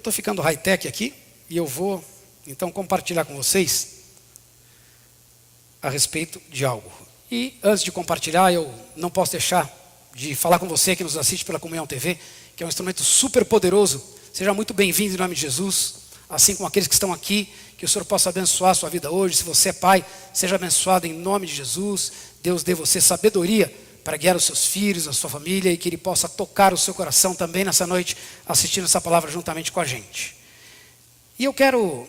estou ficando high-tech aqui e eu vou, então, compartilhar com vocês a respeito de algo. E antes de compartilhar, eu não posso deixar de falar com você que nos assiste pela Comunhão TV, que é um instrumento super poderoso. Seja muito bem-vindo em nome de Jesus, assim como aqueles que estão aqui, que o Senhor possa abençoar a sua vida hoje. Se você é pai, seja abençoado em nome de Jesus. Deus dê você sabedoria para guiar os seus filhos, a sua família, e que Ele possa tocar o seu coração também nessa noite, assistindo essa palavra juntamente com a gente. E eu quero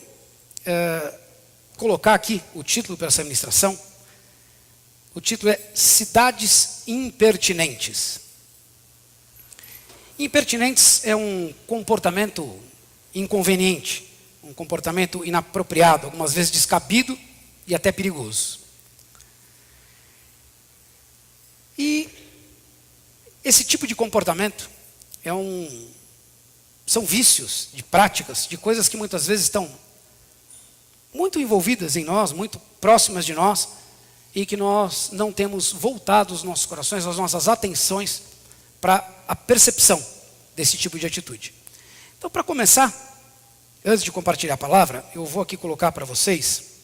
colocar aqui o título para essa ministração. O título é Cidades Impertinentes. Impertinentes é um comportamento inconveniente, um comportamento inapropriado, algumas vezes descabido e até perigoso. E esse tipo de comportamento são vícios de práticas, de coisas que muitas vezes estão muito envolvidas em nós, muito próximas de nós, e que nós não temos voltado os nossos corações, as nossas atenções para a percepção desse tipo de atitude. Então, para começar, antes de compartilhar a palavra, eu vou aqui colocar para vocês,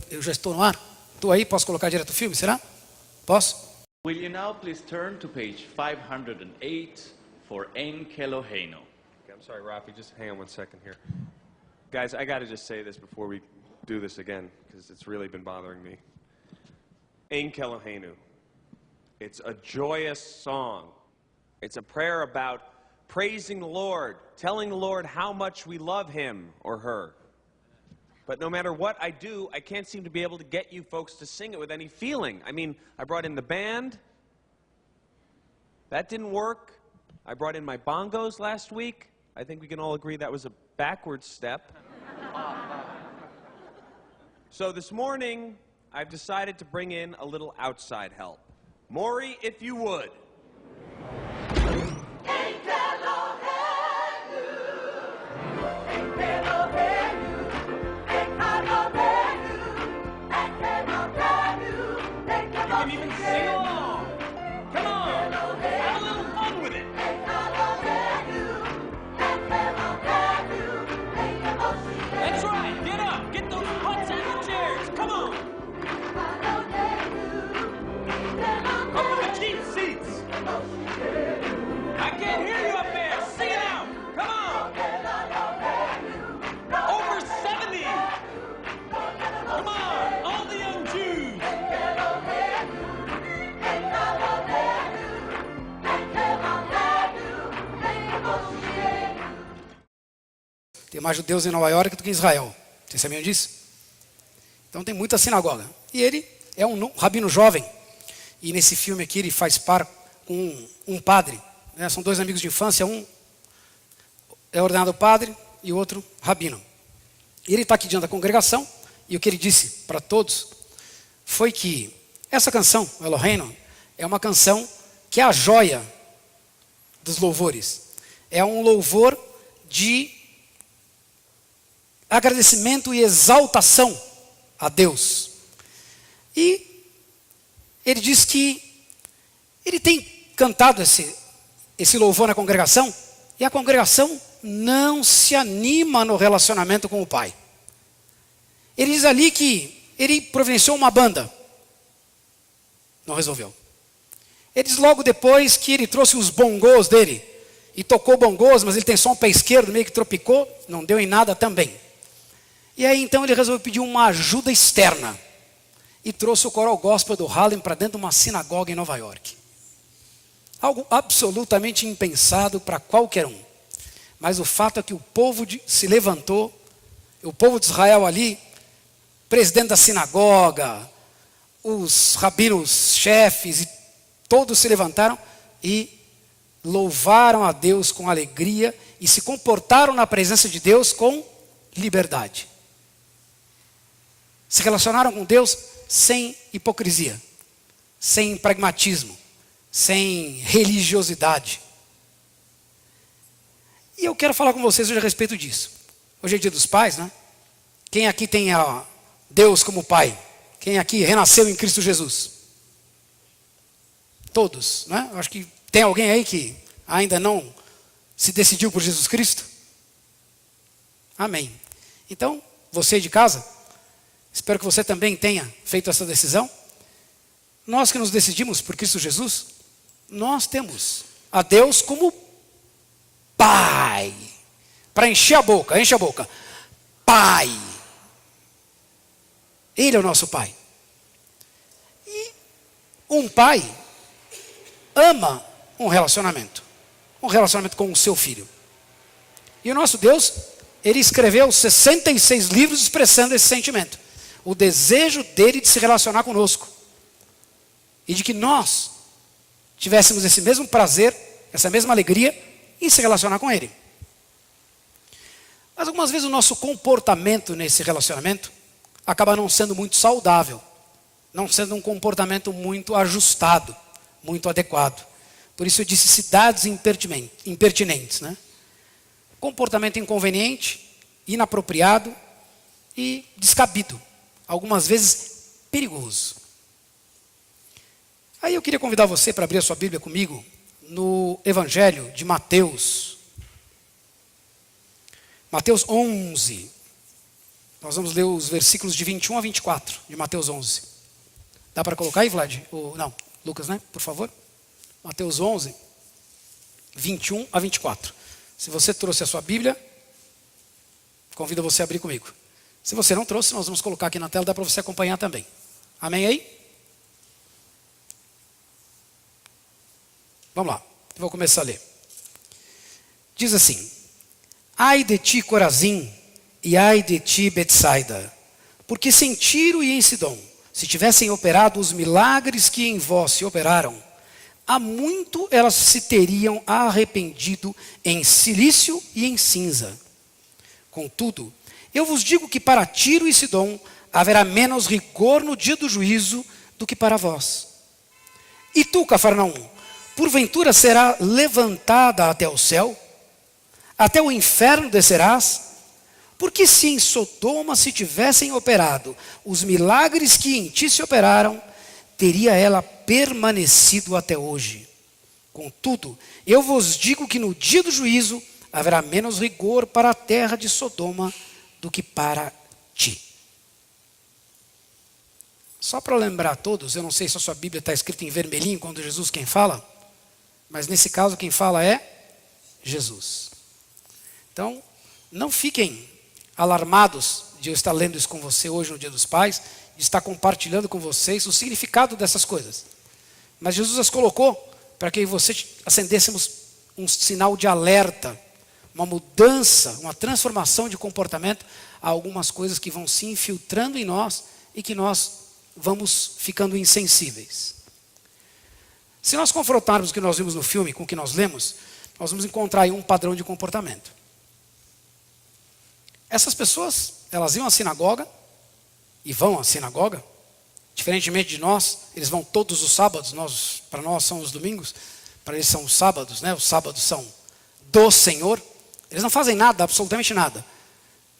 eu já estou no ar, estou aí, posso colocar direto o filme, será? Posso? Will you now please turn to page 508 for Enkeloheno? Okay, I'm sorry, Rafi, just hang on one second here. Guys, I got to just say this before we do this again, because it's really been bothering me. Enkelohenu. It's a joyous song. It's a prayer about praising the Lord, telling the Lord how much we love Him or her. But no matter what I do, I can't seem to be able to get you folks to sing it with any feeling. I mean, I brought in the band. That didn't work. I brought in my bongos last week. I think we can all agree that was a backward step. So this morning, I've decided to bring in a little outside help. Maury, if you would. You can even sing along. Come on, have a little fun with it. That's right, get up, get those butts out of the chairs, come on. Up in the cheap seats. I can't hear you up there, sing it out, come on. Over 70. Come on, all the young Jews. Tem mais judeus em Nova York do que em Israel. Vocês sabiam disso? Então tem muita sinagoga. E ele é um rabino jovem. E nesse filme aqui ele faz par com um padre. Né? São dois amigos de infância. Um é ordenado padre e o outro rabino. E ele está aqui diante da congregação. E o que ele disse para todos foi que essa canção, Eloheno, é uma canção que é a joia dos louvores. É um louvor de agradecimento e exaltação a Deus. E ele diz que ele tem cantado esse louvor na congregação, e a congregação não se anima no relacionamento com o Pai. Ele diz ali que ele providenciou uma banda. Não resolveu. Ele diz logo depois que ele trouxe os bongos dele, e tocou bongos, mas ele tem só um pé esquerdo, meio que tropicou, não deu em nada também. E aí então ele resolveu pedir uma ajuda externa. E trouxe o coral gospel do Harlem para dentro de uma sinagoga em Nova York. Algo absolutamente impensado para qualquer um. Mas o fato é que o povo se levantou, o povo de Israel ali, presidente da sinagoga, os rabinos chefes, e todos se levantaram e louvaram a Deus com alegria e se comportaram na presença de Deus com liberdade. Se relacionaram com Deus sem hipocrisia, sem pragmatismo, sem religiosidade. E eu quero falar com vocês hoje a respeito disso. Hoje é dia dos pais, né? Quem aqui tem a Deus como pai? Quem aqui renasceu em Cristo Jesus? Todos, né? Eu acho que tem alguém aí que ainda não se decidiu por Jesus Cristo? Amém. Então, você de casa, espero que você também tenha feito essa decisão. Nós que nos decidimos por Cristo Jesus, nós temos a Deus como Pai. Para encher a boca, enche a boca. Pai. Ele é o nosso Pai. E um pai ama um relacionamento com o seu filho. E o nosso Deus, ele escreveu 66 livros expressando esse sentimento. O desejo dele de se relacionar conosco. E de que nós tivéssemos esse mesmo prazer, essa mesma alegria em se relacionar com ele. Mas algumas vezes o nosso comportamento nesse relacionamento acaba não sendo muito saudável. Não sendo um comportamento muito ajustado, muito adequado. Por isso eu disse cidades impertinentes, né? Comportamento inconveniente, inapropriado e descabido. Algumas vezes perigoso. Aí eu queria convidar você para abrir a sua Bíblia comigo no Evangelho de Mateus. Mateus 11. Nós vamos ler os versículos de 21 a 24 de Mateus 11. Dá para colocar aí, Vlad? Não, Lucas, né? Por favor. Mateus 11, 21 a 24. Se você trouxe a sua Bíblia, convido você a abrir comigo. Se você não trouxe, nós vamos colocar aqui na tela, dá para você acompanhar também. Amém aí? Vamos lá, eu vou começar a ler. Diz assim: ai de ti, Corazim, e ai de ti, Betsaida, porque se em Tiro e em Sidom se tivessem operado os milagres que em vós se operaram, há muito elas se teriam arrependido em cilício e em cinza. Contudo, eu vos digo que para Tiro e Sidom haverá menos rigor no dia do juízo do que para vós. E tu, Cafarnaum, porventura será levantada até o céu? Até o inferno descerás? Porque se em Sodoma se tivessem operado os milagres que em ti se operaram, teria ela permanecido até hoje. Contudo, eu vos digo que no dia do juízo haverá menos rigor para a terra de Sodoma do que para ti. Só para lembrar a todos, eu não sei se a sua Bíblia está escrita em vermelhinho quando Jesus quem fala, mas nesse caso quem fala é Jesus. Então, não fiquem alarmados de eu estar lendo isso com você hoje no Dia dos Pais, de estar compartilhando com vocês o significado dessas coisas. Mas Jesus as colocou para que você acendêssemos um sinal de alerta, uma mudança, uma transformação de comportamento a algumas coisas que vão se infiltrando em nós e que nós vamos ficando insensíveis. Se nós confrontarmos o que nós vimos no filme com o que nós lemos, nós vamos encontrar aí um padrão de comportamento. Essas pessoas, elas iam à sinagoga, e vão à sinagoga, diferentemente de nós, eles vão todos os sábados, para nós são os domingos, para eles são os sábados, né? Os sábados são do Senhor, eles não fazem nada, absolutamente nada.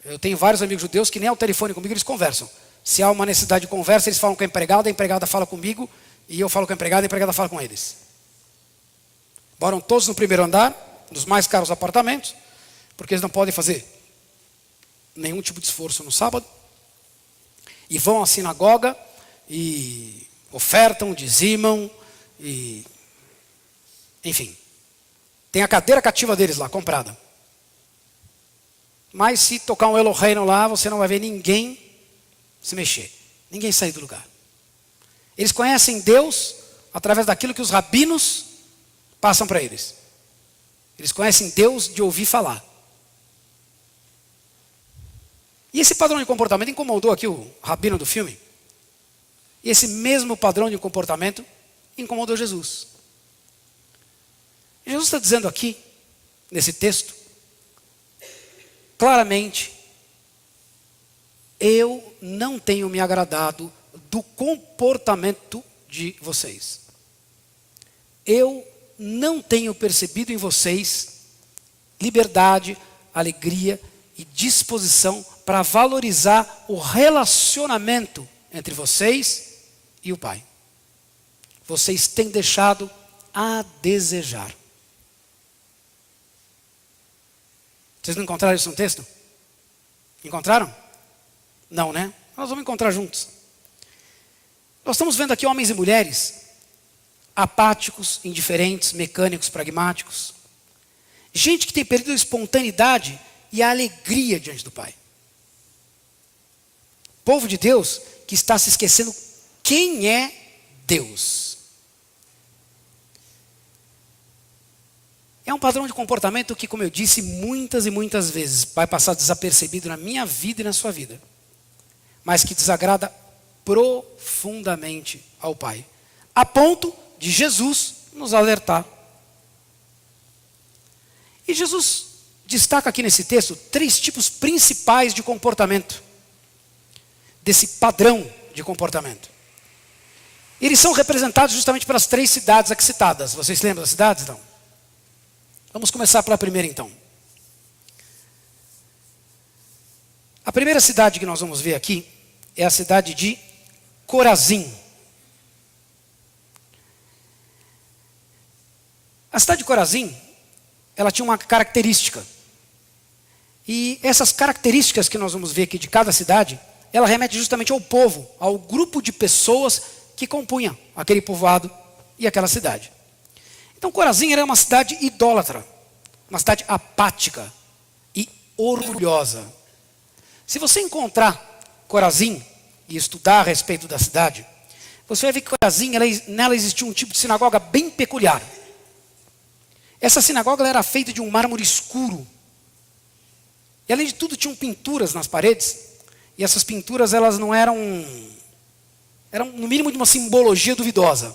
Eu tenho vários amigos judeus que nem ao telefone comigo eles conversam. Se há uma necessidade de conversa, eles falam com a empregada fala comigo, e eu falo com a empregada fala com eles. Moram todos no primeiro andar, nos mais caros apartamentos, porque eles não podem fazer nenhum tipo de esforço no sábado, e vão à sinagoga, e ofertam, dizimam, e enfim, tem a cadeira cativa deles lá, comprada. Mas se tocar um Eloheinu lá, você não vai ver ninguém se mexer, ninguém sair do lugar. Eles conhecem Deus através daquilo que os rabinos passam para eles. Eles conhecem Deus de ouvir falar. E esse padrão de comportamento incomodou aqui o rabino do filme. E esse mesmo padrão de comportamento incomodou Jesus. Jesus está dizendo aqui, nesse texto, claramente, eu não tenho me agradado do comportamento de vocês. Eu não tenho percebido em vocês liberdade, alegria e disposição para valorizar o relacionamento entre vocês e o Pai. Vocês têm deixado a desejar. Vocês não encontraram isso no texto? Encontraram? Não, né? Nós vamos encontrar juntos. Nós estamos vendo aqui homens e mulheres apáticos, indiferentes, mecânicos, pragmáticos. Gente que tem perdido a espontaneidade e a alegria diante do Pai. Povo de Deus que está se esquecendo quem é Deus. É um padrão de comportamento que, como eu disse muitas e muitas vezes, vai passar desapercebido na minha vida e na sua vida, mas que desagrada profundamente ao Pai, a ponto de Jesus nos alertar. E Jesus destaca aqui nesse texto 3 tipos principais de comportamento, desse padrão de comportamento. Eles são representados justamente pelas 3 cidades aqui citadas. Vocês lembram das cidades? Não? Vamos começar pela primeira então. A primeira cidade que nós vamos ver aqui é a cidade de Corazim. A cidade de Corazim, ela tinha uma característica. E essas características que nós vamos ver aqui de cada cidade, ela remete justamente ao povo, ao grupo de pessoas que compunham aquele povoado e aquela cidade. Então Corazim era uma cidade idólatra, uma cidade apática e orgulhosa. Se você encontrar Corazim e estudar a respeito da cidade, você vai ver que Corazim, nela existia um tipo de sinagoga bem peculiar. Essa sinagoga era feita de um mármore escuro. E além de tudo tinham pinturas nas paredes. E essas pinturas elas não eram no mínimo de uma simbologia duvidosa.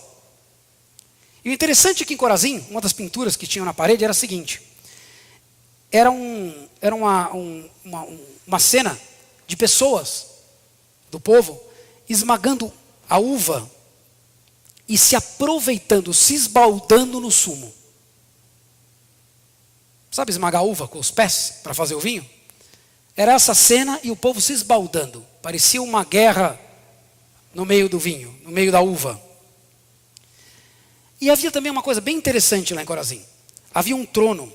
E o interessante é que em Corazim, uma das pinturas que tinham na parede era a seguinte. Era uma cena de pessoas do povo esmagando a uva e se aproveitando, se esbaldando no sumo. Sabe esmagar a uva com os pés para fazer o vinho? Era essa cena e o povo se esbaldando. Parecia uma guerra no meio do vinho, no meio da uva. E havia também uma coisa bem interessante lá em Corazim. Havia um trono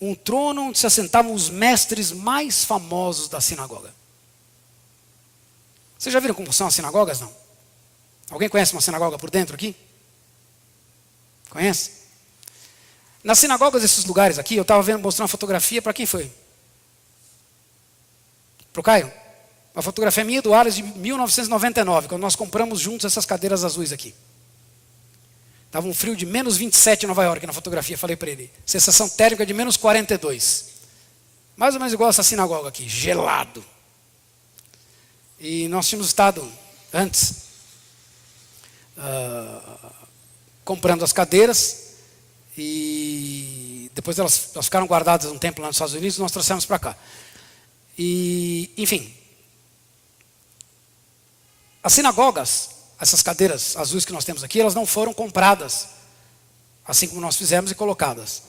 onde se assentavam os mestres mais famosos da sinagoga. Vocês já viram como são as sinagogas, não? Alguém conhece uma sinagoga por dentro aqui? Conhece? Nas sinagogas desses lugares aqui, eu estava mostrando uma fotografia, para quem foi? Para o Caio? Uma fotografia minha do Ares de 1999, quando nós compramos juntos essas cadeiras azuis aqui. Estava um frio de menos 27 em Nova York na fotografia, falei para ele. Sensação térmica de menos 42. Mais ou menos igual essa sinagoga aqui, gelado. E nós tínhamos estado antes comprando as cadeiras e depois elas ficaram guardadas um tempo lá nos Estados Unidos e nós trouxemos para cá. E, enfim, as sinagogas, essas cadeiras azuis que nós temos aqui, elas não foram compradas, assim como nós fizemos, e colocadas.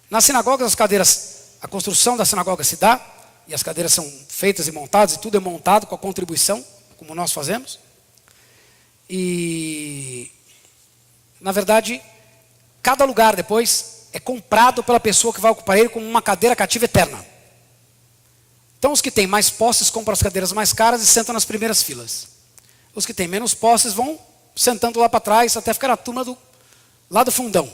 Nas sinagogas, as cadeiras, a construção da sinagoga se dá, e as cadeiras são feitas e montadas, e tudo é montado com a contribuição, como nós fazemos. E, na verdade, cada lugar depois é comprado pela pessoa que vai ocupar ele como uma cadeira cativa eterna. Então, os que têm mais posses compram as cadeiras mais caras e sentam nas primeiras filas. Os que têm menos posses vão sentando lá para trás até ficar a turma lá do fundão.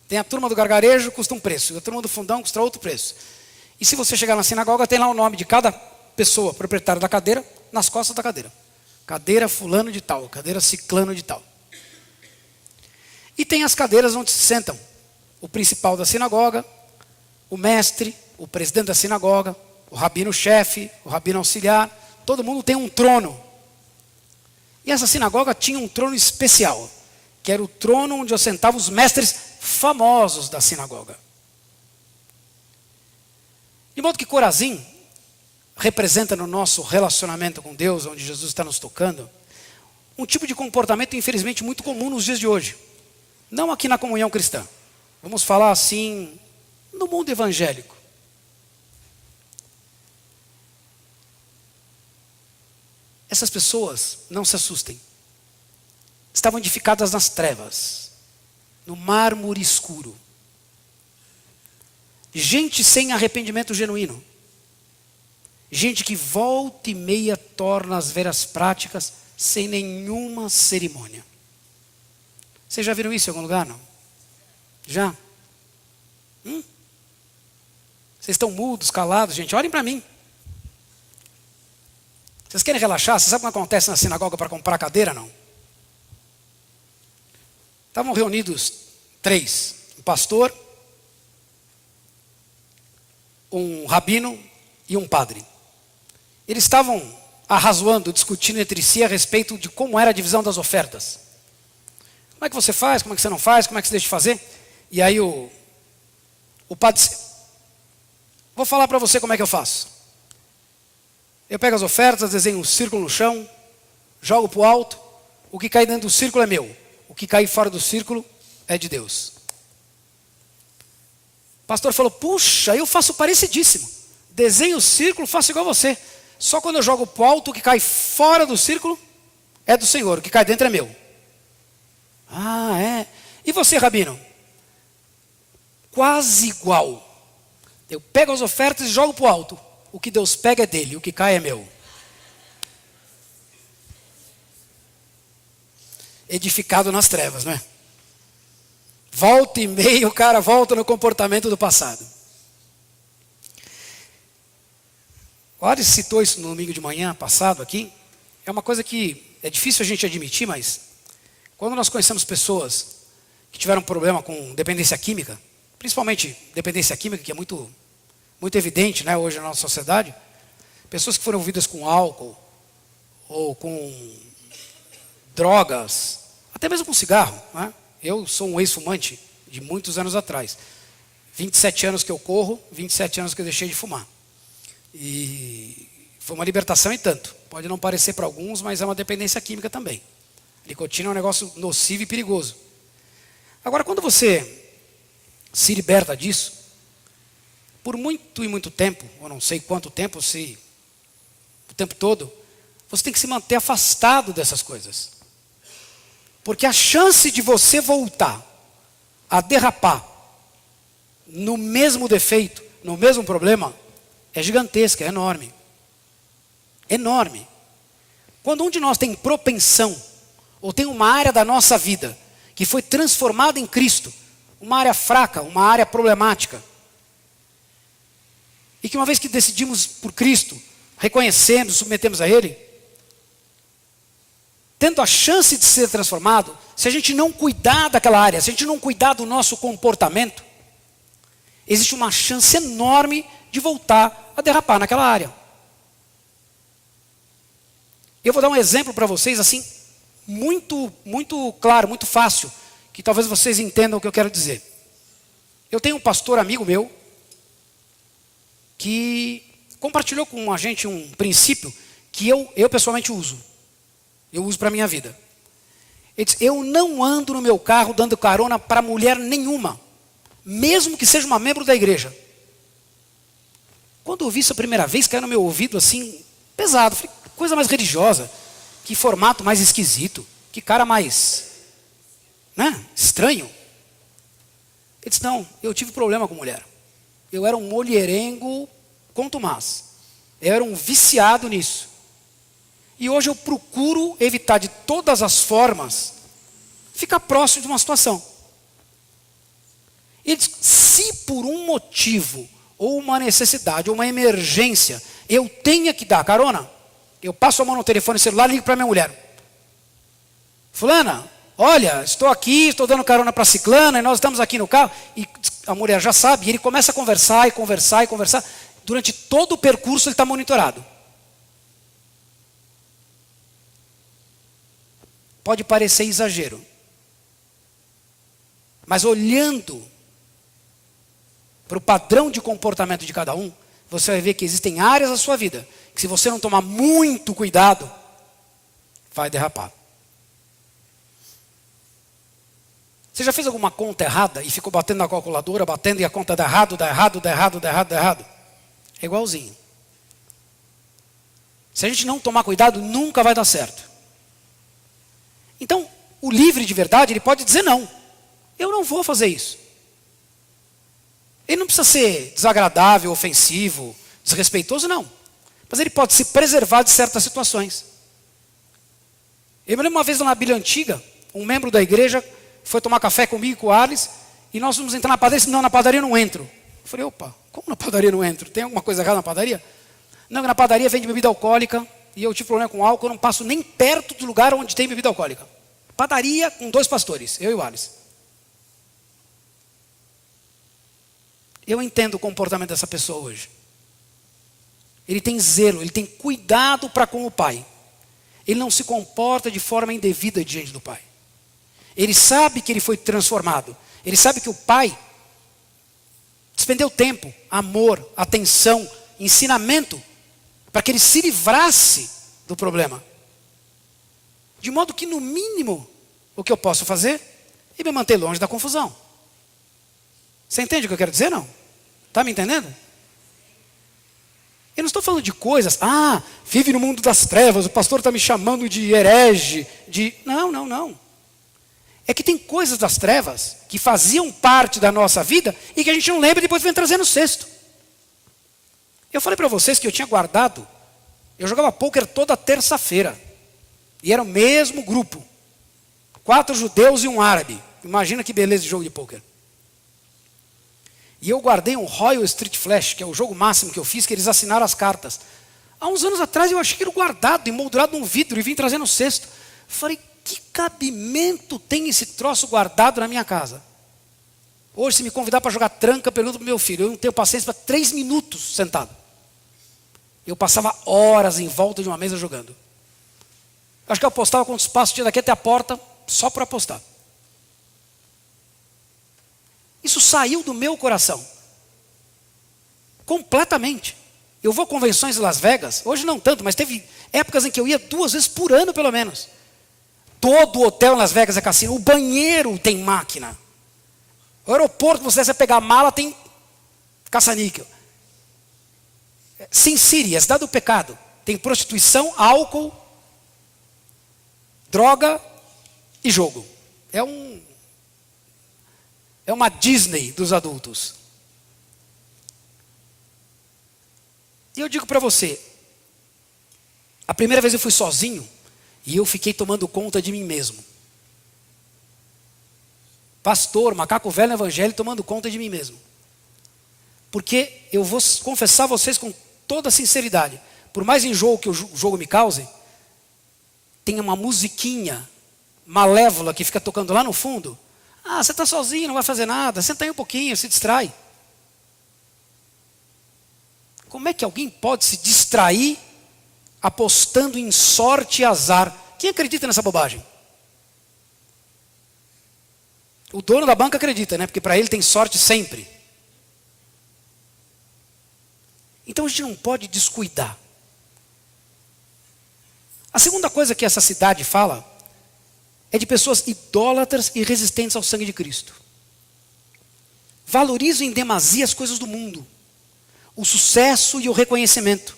Tem a turma do gargarejo, custa um preço. E a turma do fundão custa outro preço. E se você chegar na sinagoga, tem lá o nome de cada pessoa proprietária da cadeira nas costas da cadeira. Cadeira fulano de tal, cadeira ciclano de tal. E tem as cadeiras onde se sentam o principal da sinagoga, o mestre, o presidente da sinagoga, o rabino-chefe, o rabino auxiliar. Todo mundo tem um trono. E essa sinagoga tinha um trono especial, que era o trono onde assentavam os mestres famosos da sinagoga. De modo que Corazim representa no nosso relacionamento com Deus, onde Jesus está nos tocando, um tipo de comportamento infelizmente muito comum nos dias de hoje. Não aqui na comunhão cristã. Vamos falar assim, no mundo evangélico. Essas pessoas, não se assustem, estavam edificadas nas trevas, no mármore escuro. Gente sem arrependimento genuíno. Gente que volta e meia torna as velhas práticas sem nenhuma cerimônia. Vocês já viram isso em algum lugar, não? Já? Vocês estão mudos, calados, gente? Olhem para mim. Vocês querem relaxar? Você sabe o que acontece na sinagoga para comprar cadeira, não? Estavam reunidos 3. Um pastor, um rabino e um padre. Eles estavam arrazoando, discutindo entre si a respeito de como era a divisão das ofertas. Como é que você faz? Como é que você não faz? Como é que você deixa de fazer? E aí o padre disse, vou falar para você como é que eu faço. Eu pego as ofertas, desenho um círculo no chão, jogo para o alto, o que cai dentro do círculo é meu, o que cai fora do círculo é de Deus. O pastor falou, puxa, eu faço parecidíssimo. Desenho o círculo, faço igual você. Só quando eu jogo para o alto, o que cai fora do círculo é do Senhor, o que cai dentro é meu. Ah, é? E você, rabino? Quase igual. Eu pego as ofertas e jogo para o alto. O que Deus pega é dele, o que cai é meu. Edificado nas trevas, não é? Volta e meia o cara volta no comportamento do passado. O Ares citou isso no domingo de manhã passado aqui. É uma coisa que é difícil a gente admitir, mas quando nós conhecemos pessoas que tiveram problema com dependência química, principalmente dependência química, que é muito evidente, né, hoje na nossa sociedade, pessoas que foram envolvidas com álcool ou com drogas, até mesmo com cigarro, né? Eu sou um ex-fumante de muitos anos atrás. 27 anos que eu corro, 27 anos que eu deixei de fumar. E foi uma libertação e tanto. Pode não parecer para alguns, mas é uma dependência química também. Nicotina é um negócio nocivo e perigoso. Agora, quando você se liberta disso, por muito e muito tempo, eu não sei quanto tempo, se o tempo todo, você tem que se manter afastado dessas coisas. Porque a chance de você voltar a derrapar no mesmo defeito, no mesmo problema, é gigantesca, é enorme. Enorme. Quando um de nós tem propensão, ou tem uma área da nossa vida que foi transformada em Cristo, uma área fraca, uma área problemática, e que uma vez que decidimos por Cristo, reconhecemos, submetemos a Ele, tendo a chance de ser transformado, se a gente não cuidar daquela área, se a gente não cuidar do nosso comportamento, existe uma chance enorme de voltar a derrapar naquela área. Eu vou dar um exemplo para vocês assim, muito claro, muito fácil, que talvez vocês entendam o que eu quero dizer. Eu tenho um pastor amigo meu, que compartilhou com a gente um princípio que eu pessoalmente uso. Eu uso para a minha vida. Ele diz, eu não ando no meu carro dando carona para mulher nenhuma, mesmo que seja uma membro da igreja. Quando eu ouvi isso a primeira vez, caiu no meu ouvido assim, pesado. Falei, que coisa mais religiosa, que formato mais esquisito, que cara mais, né, estranho. Ele disse, não, eu tive problema com mulher. Eu era um mulherengo contumaz. Eu era um viciado nisso. E hoje eu procuro evitar de todas as formas ficar próximo de uma situação. Ele diz, se por um motivo, ou uma necessidade, ou uma emergência, eu tenha que dar carona, eu passo a mão no telefone celular e ligo para minha mulher. Fulana, olha, estou aqui, estou dando carona para ciclana, e nós estamos aqui no carro, e a mulher já sabe, e ele começa a conversar, e conversar, e conversar. Durante todo o percurso ele está monitorado. Pode parecer exagero, mas olhando para o padrão de comportamento de cada um, você vai ver que existem áreas da sua vida que, se você não tomar muito cuidado, vai derrapar. Você já fez alguma conta errada e ficou batendo na calculadora, batendo e a conta dá errado, dá errado, dá errado, dá errado, dá errado? É igualzinho. Se a gente não tomar cuidado, nunca vai dar certo. Então, o livre de verdade, ele pode dizer não. Eu não vou fazer isso. Ele não precisa ser desagradável, ofensivo, desrespeitoso, não. Mas ele pode se preservar de certas situações. Eu me lembro uma vez na Bíblia Antiga, um membro da igreja foi tomar café comigo e com o Arles, e nós fomos entrar na padaria. Ele disse, não, na padaria eu não entro. Eu falei, opa, como na padaria eu não entro? Tem alguma coisa errada na padaria? Não, na padaria vende bebida alcoólica, e eu tive problema com álcool, eu não passo nem perto do lugar onde tem bebida alcoólica. Padaria com 2 pastores, eu e o Arles. Eu entendo o comportamento dessa pessoa hoje. Ele tem zelo, ele tem cuidado para com o pai. Ele não se comporta de forma indevida diante do pai. Ele sabe que ele foi transformado. Ele sabe que o pai despendeu tempo, amor, atenção, ensinamento, para que ele se livrasse do problema. De modo que, no mínimo, o que eu posso fazer é me manter longe da confusão. Você entende o que eu quero dizer, não? Está me entendendo? Eu não estou falando de coisas, vive no mundo das trevas, o pastor está me chamando de herege, Não. É que tem coisas das trevas que faziam parte da nossa vida e que a gente não lembra e depois vem trazer no cesto. Eu falei para vocês que eu tinha guardado, eu jogava pôquer toda terça-feira. E era o mesmo grupo. 4 judeus e um árabe. Imagina que beleza de jogo de pôquer. E eu guardei um Royal Street Flash, que é o jogo máximo que eu fiz, que eles assinaram as cartas. Há uns anos atrás eu achei que era guardado, emoldurado num vidro e vim trazer no cesto. Falei, que cabimento tem esse troço guardado na minha casa? Hoje, se me convidar para jogar tranca, pergunta para o meu filho. Eu não tenho paciência para 3 minutos sentado. Eu passava horas em volta de uma mesa jogando. Acho que eu apostava quantos passos tinha daqui até a porta, só para apostar. Isso saiu do meu coração. Completamente. Eu vou a convenções em Las Vegas, hoje não tanto, mas teve épocas em que eu ia 2 vezes por ano, pelo menos. Todo hotel em Las Vegas é cassino. O banheiro tem máquina. O aeroporto, você vai pegar a mala, tem caça-níquel. Sin City, a cidade do pecado. Tem prostituição, álcool, droga e jogo. É uma Disney dos adultos. E eu digo para você, a primeira vez eu fui sozinho e eu fiquei tomando conta de mim mesmo. Pastor, macaco velho no evangelho, tomando conta de mim mesmo. Porque eu vou confessar a vocês com toda sinceridade, por mais enjoo que o jogo me cause, tem uma musiquinha malévola que fica tocando lá no fundo. Você está sozinho, não vai fazer nada, senta aí um pouquinho, se distrai. Como é que alguém pode se distrair apostando em sorte e azar? Quem acredita nessa bobagem? O dono da banca acredita, né? Porque para ele tem sorte sempre. Então a gente não pode descuidar. A segunda coisa que essa cidade fala é de pessoas idólatras e resistentes ao sangue de Cristo. Valorizam em demasia as coisas do mundo, o sucesso e o reconhecimento.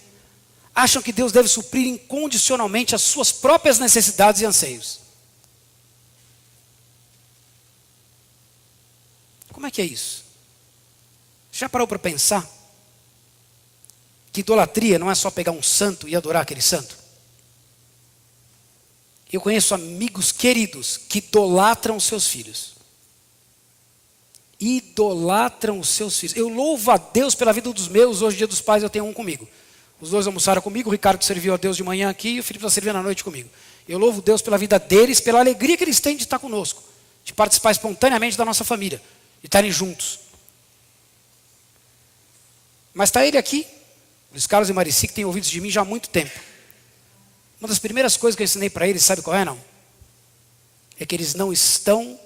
Acham que Deus deve suprir incondicionalmente as suas próprias necessidades e anseios. Como é que é isso? Já parou para pensar que idolatria não é só pegar um santo e adorar aquele santo? Eu conheço amigos queridos que idolatram os seus filhos. Idolatram os seus filhos. Eu louvo a Deus pela vida dos meus. Hoje, dia dos pais, eu tenho um comigo. Os 2 almoçaram comigo. O Ricardo serviu a Deus de manhã aqui e o Felipe está servindo à noite comigo. Eu louvo Deus pela vida deles, pela alegria que eles têm de estar conosco, de participar espontaneamente da nossa família, de estarem juntos. Mas está ele aqui, Luiz Carlos e Marici, que têm ouvido de mim já há muito tempo. Uma das primeiras coisas que eu ensinei para eles, sabe qual é, não? É que eles não estão,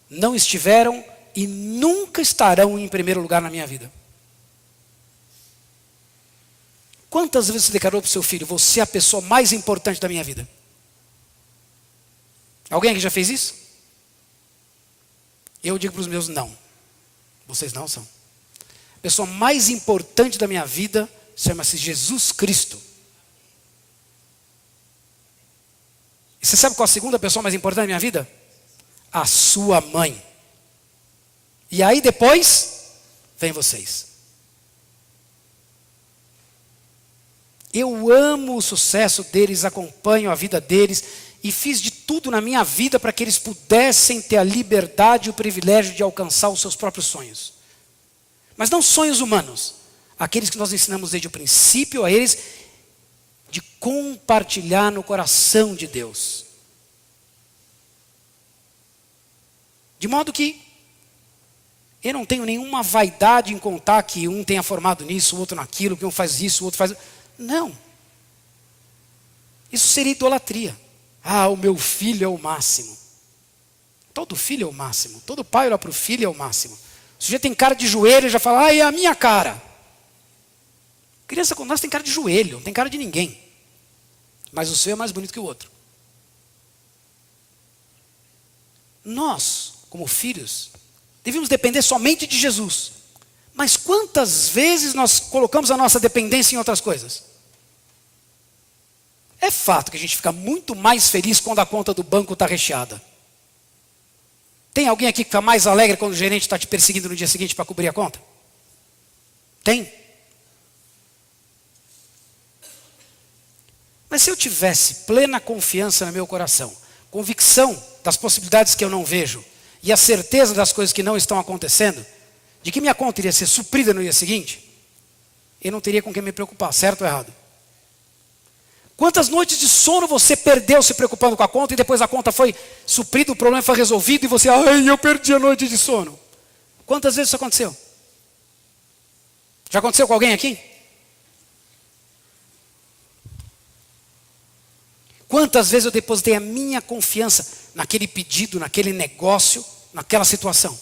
não estiveram e nunca estarão em primeiro lugar na minha vida. Quantas vezes você declarou para o seu filho, você é a pessoa mais importante da minha vida? Alguém aqui já fez isso? Eu digo para os meus, não. Vocês não são. A pessoa mais importante da minha vida chama-se Jesus Cristo. E você sabe qual a segunda pessoa mais importante da minha vida? A sua mãe. E aí depois, vem vocês. Eu amo o sucesso deles, acompanho a vida deles e fiz de tudo na minha vida para que eles pudessem ter a liberdade e o privilégio de alcançar os seus próprios sonhos. Mas não sonhos humanos, aqueles que nós ensinamos desde o princípio a eles de compartilhar no coração de Deus. De modo que eu não tenho nenhuma vaidade em contar que um tenha formado nisso, o outro naquilo, que um faz isso, o outro faz... Não. Isso seria idolatria. Ah, o meu filho é o máximo. Todo filho é o máximo. Todo pai olha para o filho é o máximo. O sujeito tem cara de joelho e já fala, ah, é a minha cara. Criança com nós tem cara de joelho, não tem cara de ninguém. Mas o seu é mais bonito que o outro. Nós, como filhos, devemos depender somente de Jesus. Mas quantas vezes nós colocamos a nossa dependência em outras coisas? É fato que a gente fica muito mais feliz quando a conta do banco está recheada. Tem alguém aqui que fica mais alegre quando o gerente está te perseguindo no dia seguinte para cobrir a conta? Tem. Mas se eu tivesse plena confiança no meu coração, convicção das possibilidades que eu não vejo e a certeza das coisas que não estão acontecendo, de que minha conta iria ser suprida no dia seguinte, eu não teria com quem me preocupar, certo ou errado? Quantas noites de sono você perdeu se preocupando com a conta e depois a conta foi suprida, o problema foi resolvido e você, ai, eu perdi a noite de sono. Quantas vezes isso aconteceu? Já aconteceu com alguém aqui? Quantas vezes eu depositei a minha confiança naquele pedido, naquele negócio, naquela situação?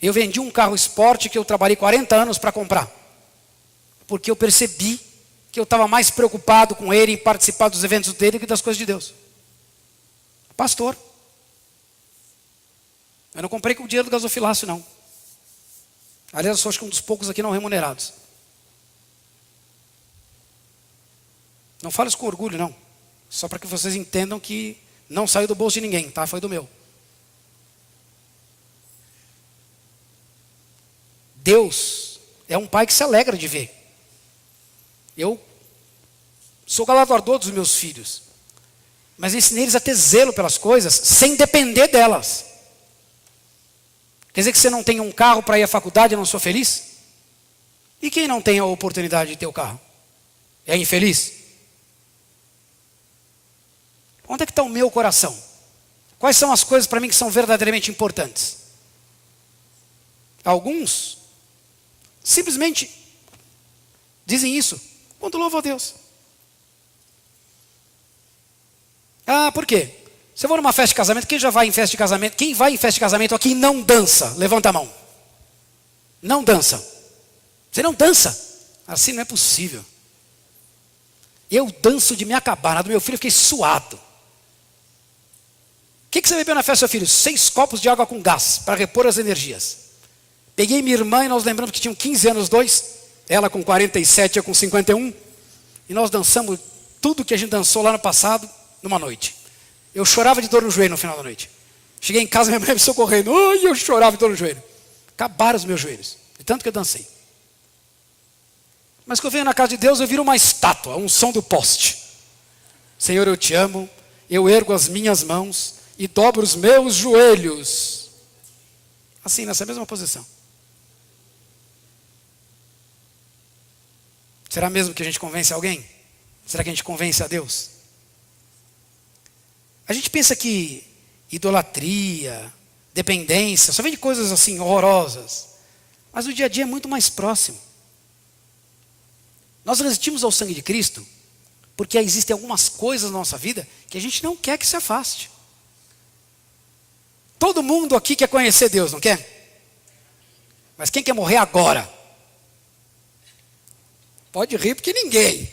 Eu vendi um carro esporte que eu trabalhei 40 anos para comprar. Porque eu percebi que eu estava mais preocupado com ele, em participar dos eventos dele, que das coisas de Deus. Pastor. Eu não comprei com o dinheiro do gasofilácio, não. Aliás, eu sou acho que um dos poucos aqui não remunerados. Não falo isso com orgulho, não. Só para que vocês entendam que não saiu do bolso de ninguém, tá? Foi do meu. Deus é um pai que se alegra de ver. Eu sou galardoador dos meus filhos. Mas ensinei eles a ter zelo pelas coisas sem depender delas. Quer dizer que você não tem um carro para ir à faculdade e não sou feliz? E quem não tem a oportunidade de ter o carro? É infeliz? Onde é que está o meu coração? Quais são as coisas para mim que são verdadeiramente importantes? Alguns simplesmente dizem isso quando louvam a Deus. Ah, por quê? Se eu vou numa festa de casamento, quem já vai em festa de casamento? Quem vai em festa de casamento aqui e não dança? Levanta a mão. Não dança. Você não dança? Assim não é possível. Eu danço de me acabar. Na do meu filho eu fiquei suado. O que você bebeu na festa do seu filho? 6 copos de água com gás, para repor as energias. Peguei minha irmã e nós lembramos que tinham 15 anos os dois. Ela com 47, eu com 51. E nós dançamos tudo que a gente dançou lá no passado, numa noite. Eu chorava de dor no joelho no final da noite. Cheguei em casa, minha mãe me socorrendo. Ai, eu chorava de dor no joelho. Acabaram os meus joelhos, de tanto que eu dancei. Mas quando eu venho na casa de Deus, eu viro uma estátua, a unção do poste. Senhor, eu te amo, eu ergo as minhas mãos e dobro os meus joelhos. Assim, nessa mesma posição. Será mesmo que a gente convence alguém? Será que a gente convence a Deus? A gente pensa que idolatria, dependência, só vem de coisas assim horrorosas. Mas o dia a dia é muito mais próximo. Nós resistimos ao sangue de Cristo porque existem algumas coisas na nossa vida que a gente não quer que se afaste. Todo mundo aqui quer conhecer Deus, não quer? Mas quem quer morrer agora? Pode rir porque ninguém.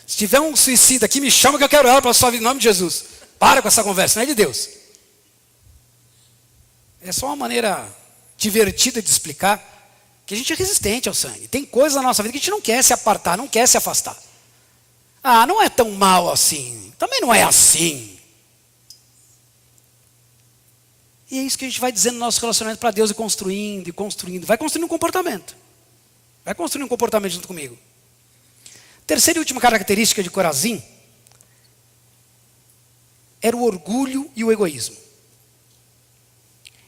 Se tiver um suicida aqui, me chama que eu quero orar para a sua vida em nome de Jesus. Para com essa conversa, não é de Deus. É só uma maneira divertida de explicar que a gente é resistente ao sangue. Tem coisas na nossa vida que a gente não quer se apartar, não quer se afastar. Ah, não é tão mal assim. Também não é assim. E é isso que a gente vai dizendo no nosso relacionamento para Deus e construindo. Vai construindo um comportamento. Vai construir um comportamento junto comigo. Terceira e última característica de Corazim era o orgulho e o egoísmo.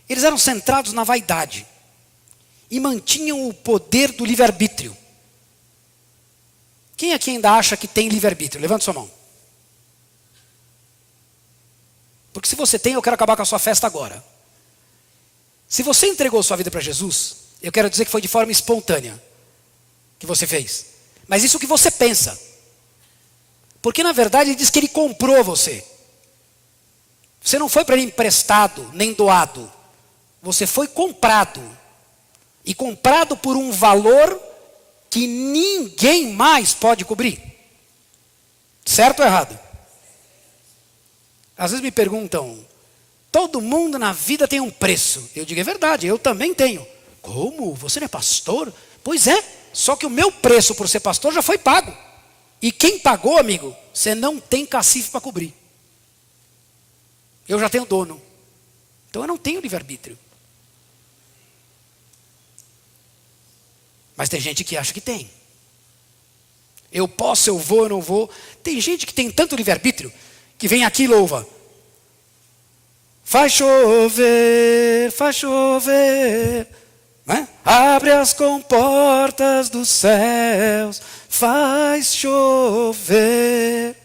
Eles eram centrados na vaidade e mantinham o poder do livre-arbítrio. Quem aqui ainda acha que tem livre-arbítrio? Levante sua mão. Porque se você tem, eu quero acabar com a sua festa agora. Se você entregou sua vida para Jesus, eu quero dizer que foi de forma espontânea que você fez. Mas isso que você pensa. Porque na verdade ele diz que ele comprou você. Você não foi para ele emprestado, nem doado. Você foi comprado. E comprado por um valor que ninguém mais pode cobrir. Certo ou errado? Às vezes me perguntam, todo mundo na vida tem um preço. Eu digo, é verdade, eu também tenho. Como? Você não é pastor? Pois é, só que o meu preço por ser pastor já foi pago. E quem pagou, amigo, você não tem cacife para cobrir. Eu já tenho dono. Então eu não tenho livre-arbítrio. Mas tem gente que acha que tem. Eu posso, eu vou, eu não vou. Tem gente que tem tanto livre-arbítrio que vem aqui e louva. Faz chover, faz chover. Né? Abre as comportas dos céus, faz chover.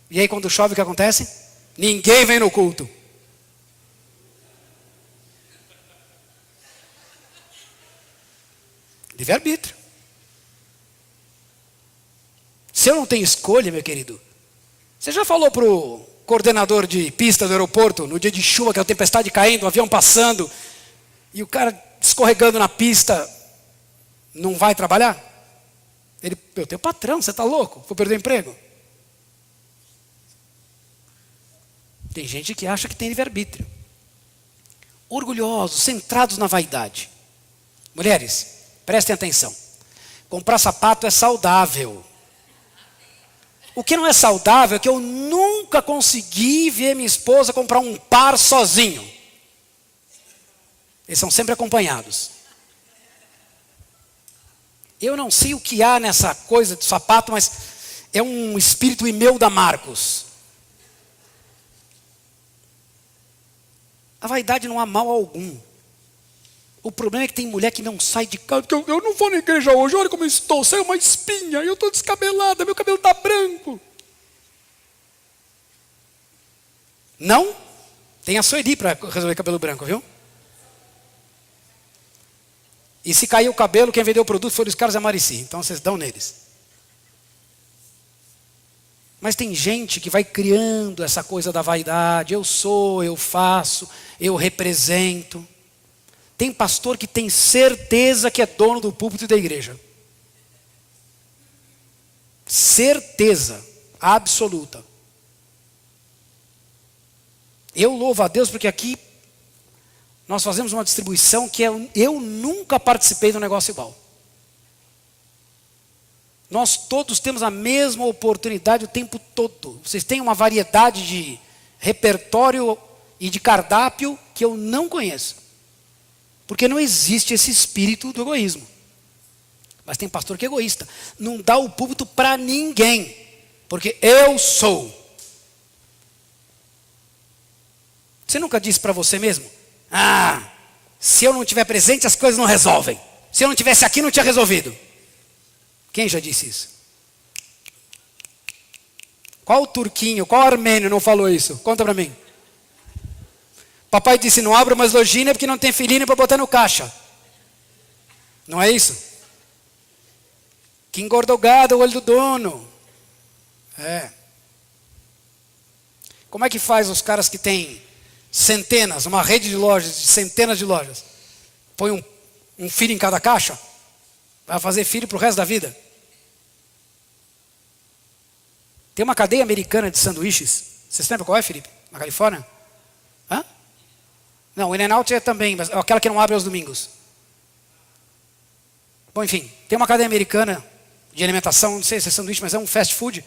E aí quando chove o que acontece? Ninguém vem no culto. Livre-arbítrio. Se eu não tenho escolha, meu querido, você já falou para o coordenador de pista do aeroporto, no dia de chuva, aquela tempestade caindo, um avião passando, e o cara escorregando na pista, não vai trabalhar? Ele, eu tenho patrão, você está louco? Vou perder o emprego? Tem gente que acha que tem livre-arbítrio. Orgulhosos, centrados na vaidade. Mulheres, prestem atenção. Comprar sapato é saudável. O que não é saudável é que eu nunca consegui ver minha esposa comprar um par sozinho. Eles são sempre acompanhados. Eu não sei o que há nessa coisa de sapato, mas é um espírito Imelda Marcos. A vaidade não há mal algum. O problema é que tem mulher que não sai de casa. Porque eu não vou na igreja hoje, olha como eu estou. Saiu uma espinha, eu estou descabelada, meu cabelo está branco. Não? Tem a Sueli para resolver cabelo branco, viu? E se cair o cabelo, quem vendeu o produto foi os caras da Marici. Então vocês dão neles. Mas tem gente que vai criando essa coisa da vaidade. Eu sou, eu faço, eu represento. Tem pastor que tem certeza que é dono do púlpito da igreja. Certeza absoluta. Eu louvo a Deus porque aqui nós fazemos uma distribuição que eu nunca participei de um negócio igual. Nós todos temos a mesma oportunidade o tempo todo. Vocês têm uma variedade de repertório e de cardápio que eu não conheço. Porque não existe esse espírito do egoísmo. Mas tem pastor que é egoísta. Não dá o púlpito para ninguém. Porque eu sou. Você nunca disse para você mesmo? Ah, se eu não estiver presente as coisas não resolvem. Se eu não estivesse aqui não tinha resolvido. Quem já disse isso? Qual turquinho, qual armênio não falou isso? Conta para mim. Papai disse, não abra mais lojinha porque não tem filhinho para botar no caixa. Não é isso? Que engorda o gado, o olho do dono. É. Como é que faz os caras que têm centenas, uma rede de lojas, de centenas de lojas? Põe um filho em cada caixa? Vai fazer filho para o resto da vida? Tem uma cadeia americana de sanduíches. Vocês lembram qual é, Felipe? Na Califórnia? Hã? Não, o In-N-Out é também, mas é aquela que não abre aos domingos. Bom, enfim, tem uma cadeia americana de alimentação, não sei se é sanduíche, mas é um fast food.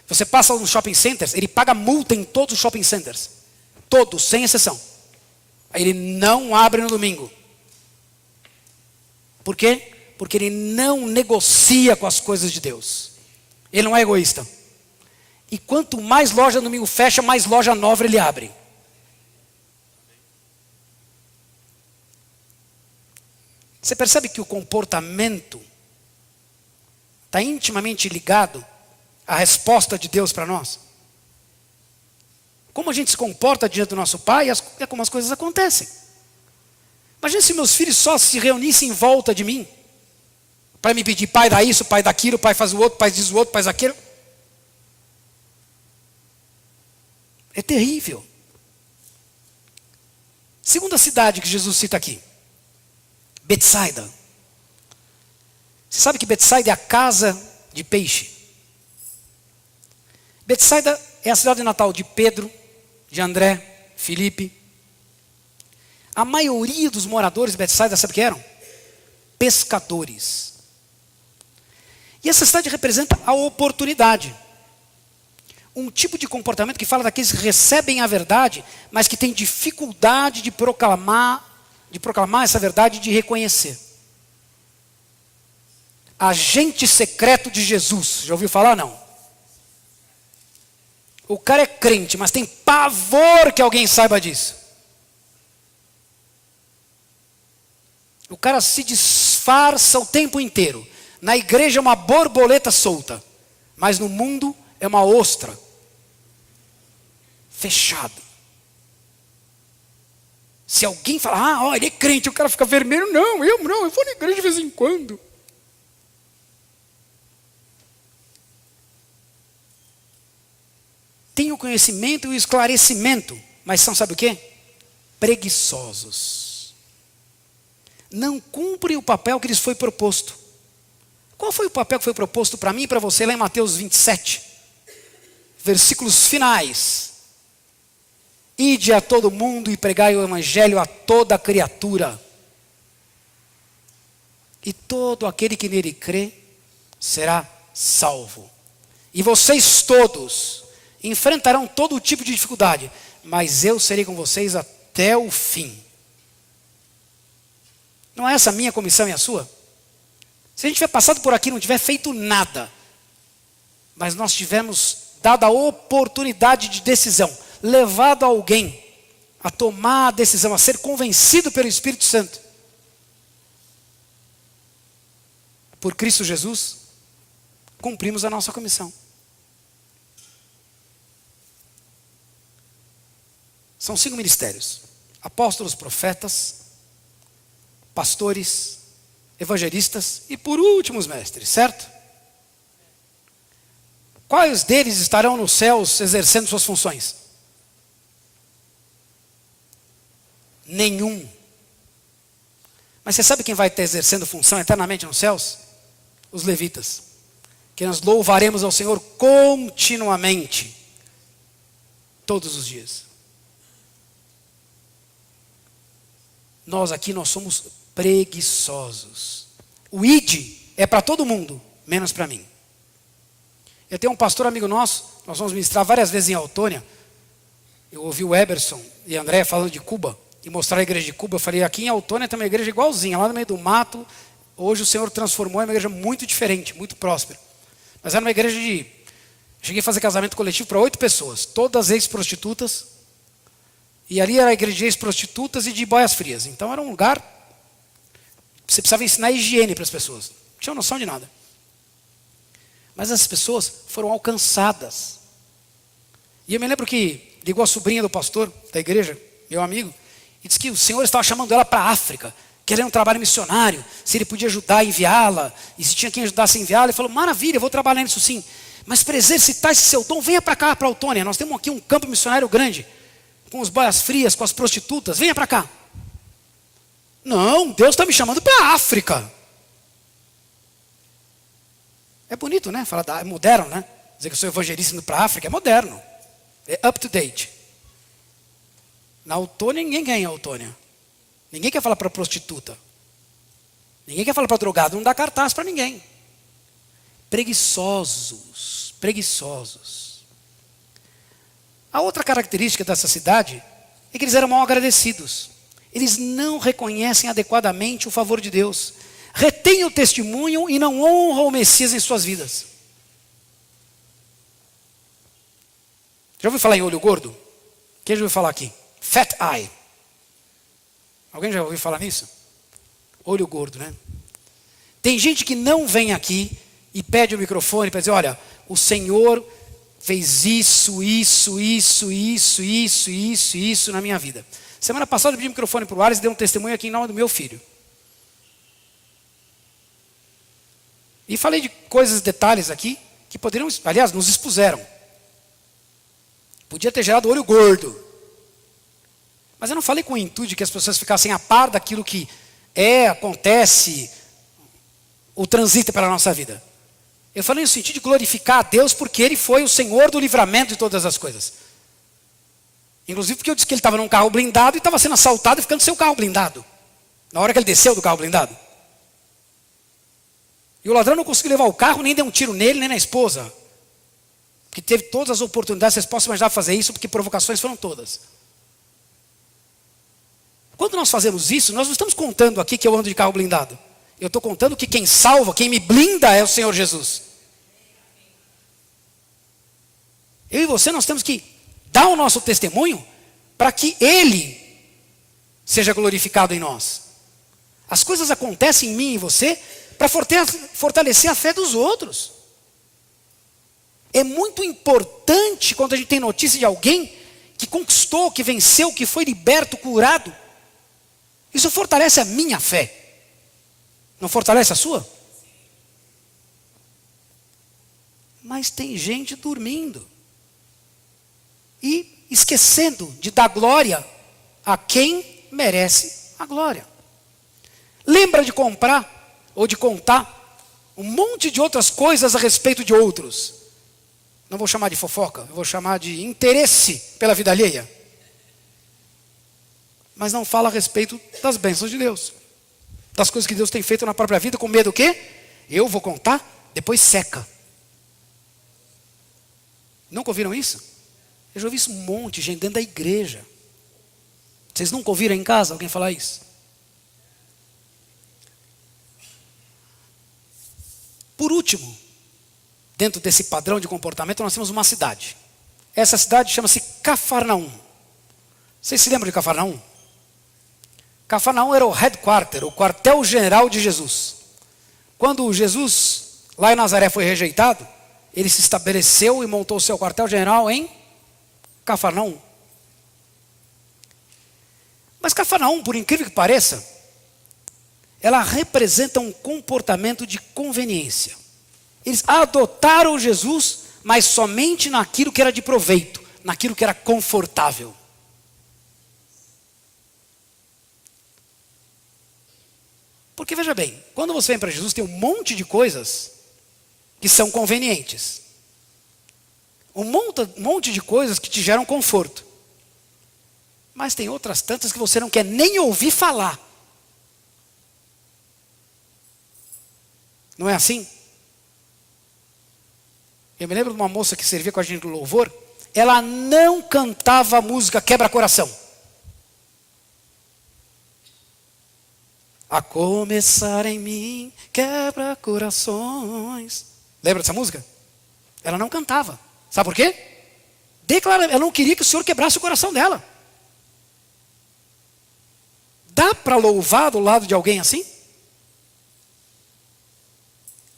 Você passa nos shopping centers, ele paga multa em todos os shopping centers. Todos, sem exceção. Aí ele não abre no domingo. Por quê? Porque ele não negocia com as coisas de Deus. Ele não é egoísta. E quanto mais loja no domingo fecha, mais loja nova ele abre. Você percebe que o comportamento está intimamente ligado à resposta de Deus para nós? Como a gente se comporta diante do nosso Pai, é como as coisas acontecem. Imagina se meus filhos só se reunissem em volta de mim, para me pedir, pai dá isso, pai dá aquilo, pai faz o outro, pai diz o outro, pai faz aquilo. É terrível. Segunda cidade que Jesus cita aqui, Betsaida. Você sabe que Betsaida é a casa de peixe. Betsaida é a cidade natal de Pedro, de André, Filipe. A maioria dos moradores de Betsaida, sabe o que eram? Pescadores. E essa cidade representa a oportunidade. Um tipo de comportamento que fala daqueles que recebem a verdade, mas que têm dificuldade de proclamar essa verdade e de reconhecer. Agente secreto de Jesus. Já ouviu falar? Não. O cara é crente, mas tem pavor que alguém saiba disso. O cara se disfarça o tempo inteiro. Na igreja é uma borboleta solta, mas no mundo é uma ostra fechada. Se alguém falar, ele é crente, o cara fica vermelho. Não, eu vou na igreja de vez em quando. Tem o conhecimento e o esclarecimento, mas são, sabe o quê? Preguiçosos. Não cumprem o papel que lhes foi proposto. Qual foi o papel que foi proposto para mim e para você lá em Mateus 27? Versículos finais. Ide a todo mundo e pregai o evangelho a toda criatura. E todo aquele que nele crê será salvo. E vocês todos enfrentarão todo tipo de dificuldade, mas eu serei com vocês até o fim. Não é essa a minha comissão e a sua? Se a gente tiver passado por aqui e não tiver feito nada, mas nós tivermos dado a oportunidade de decisão, levado alguém a tomar a decisão, a ser convencido pelo Espírito Santo, por Cristo Jesus, cumprimos a nossa comissão. São 5 ministérios: apóstolos, profetas, pastores, evangelistas e por último os mestres, certo? Quais deles estarão nos céus exercendo suas funções? Nenhum. Mas você sabe quem vai estar exercendo função eternamente nos céus? Os levitas, que nós louvaremos ao Senhor continuamente, todos os dias. Nós aqui, nós somos preguiçosos. O ID é para todo mundo, menos para mim. Eu tenho um pastor amigo nosso, nós vamos ministrar várias vezes em Autônia. Eu ouvi o Eberson e a Andréia falando de Cuba, e mostrar a igreja de Cuba. Eu falei, aqui em Autônia tem uma igreja igualzinha, lá no meio do mato. Hoje o Senhor transformou em uma igreja muito diferente, muito próspera. Mas era uma igreja de... Cheguei a fazer casamento coletivo para 8 pessoas, todas ex-prostitutas. E ali era a igreja de ex-prostitutas e de boias frias. Então era um lugar... Você precisava ensinar higiene para as pessoas. Não tinham noção de nada. Mas essas pessoas foram alcançadas. E eu me lembro que ligou a sobrinha do pastor da igreja, meu amigo, e disse que o Senhor estava chamando ela para a África, querendo um trabalho missionário, se ele podia ajudar a enviá-la, e se tinha quem ajudasse a enviá-la. Ele falou, maravilha, eu vou trabalhar nisso sim. Mas para exercitar esse seu dom, venha para cá, para Autônia. Nós temos aqui um campo missionário grande, com os boias frias, com as prostitutas, venha para cá. Não, Deus está me chamando para a África. É bonito, né? É moderno, né? Dizer que eu sou evangelista indo para a África é moderno. É up to date. Na Autônia, ninguém quer ir em Autônia. Ninguém quer falar para prostituta. Ninguém quer falar para drogado. Não dá cartaz para ninguém. Preguiçosos. Preguiçosos. A outra característica dessa cidade é que eles eram mal agradecidos. Eles não reconhecem adequadamente o favor de Deus. retêm o testemunho e não honram o Messias em suas vidas. Já ouviu falar em olho gordo? Quem já ouviu falar aqui? Fat eye. Alguém já ouviu falar nisso? Olho gordo, né? Tem gente que não vem aqui e pede o microfone para dizer, olha, o Senhor fez isso na minha vida. Semana passada eu pedi o microfone para o Ares e dei um testemunho aqui em nome do meu filho. E falei de coisas, detalhes aqui, que poderiam, aliás, nos expuseram. Podia ter gerado olho gordo. Mas eu não falei com o intuito de que as pessoas ficassem a par daquilo que acontece, ou transita pela nossa vida. Eu falei no sentido de glorificar a Deus porque Ele foi o Senhor do livramento de todas as coisas. Inclusive porque eu disse que ele estava num carro blindado e estava sendo assaltado e ficando sem o carro blindado. Na hora que ele desceu do carro blindado. E o ladrão não conseguiu levar o carro, nem deu um tiro nele, nem na esposa. Porque teve todas as oportunidades, vocês possam imaginar fazer isso, porque provocações foram todas. Quando nós fazemos isso, nós não estamos contando aqui que eu ando de carro blindado. Eu estou contando que quem salva, quem me blinda é o Senhor Jesus. Eu e você, nós temos que dar o nosso testemunho para que Ele seja glorificado em nós. As coisas acontecem em mim e em você para fortalecer a fé dos outros. É muito importante quando a gente tem notícia de alguém que conquistou, que venceu, que foi liberto, curado. Isso fortalece a minha fé. Não fortalece a sua? Mas tem gente dormindo. E esquecendo de dar glória a quem merece a glória. Lembra de comprar ou de contar um monte de outras coisas a respeito de outros. Não vou chamar de fofoca, eu vou chamar de interesse pela vida alheia. Mas não fala a respeito das bênçãos de Deus. Das coisas que Deus tem feito na própria vida, com medo do quê? Eu vou contar, depois seca. Nunca ouviram isso? Eu já ouvi isso um monte de gente dentro da igreja. Vocês nunca ouviram em casa alguém falar isso? Por último, dentro desse padrão de comportamento, nós temos uma cidade. Essa cidade chama-se Cafarnaum. Vocês se lembram de Cafarnaum? Cafarnaum era o headquarter, o quartel-general de Jesus. Quando Jesus, lá em Nazaré, foi rejeitado, ele se estabeleceu e montou o seu quartel-general em Cafarnaum. Mas Cafarnaum, por incrível que pareça, ela representa um comportamento de conveniência. Eles adotaram Jesus, mas somente naquilo que era de proveito, naquilo que era confortável. Porque veja bem, quando você vem para Jesus, tem um monte de coisas que são convenientes. Um monte de coisas que te geram conforto. Mas tem outras tantas que você não quer nem ouvir falar. Não é assim? Eu me lembro de uma moça que servia com a gente no louvor. Ela não cantava a música quebra-coração. A começar em mim, quebra corações. Lembra dessa música? Ela não cantava. Sabe por quê? Ela não queria que o Senhor quebrasse o coração dela. Dá para louvar do lado de alguém assim?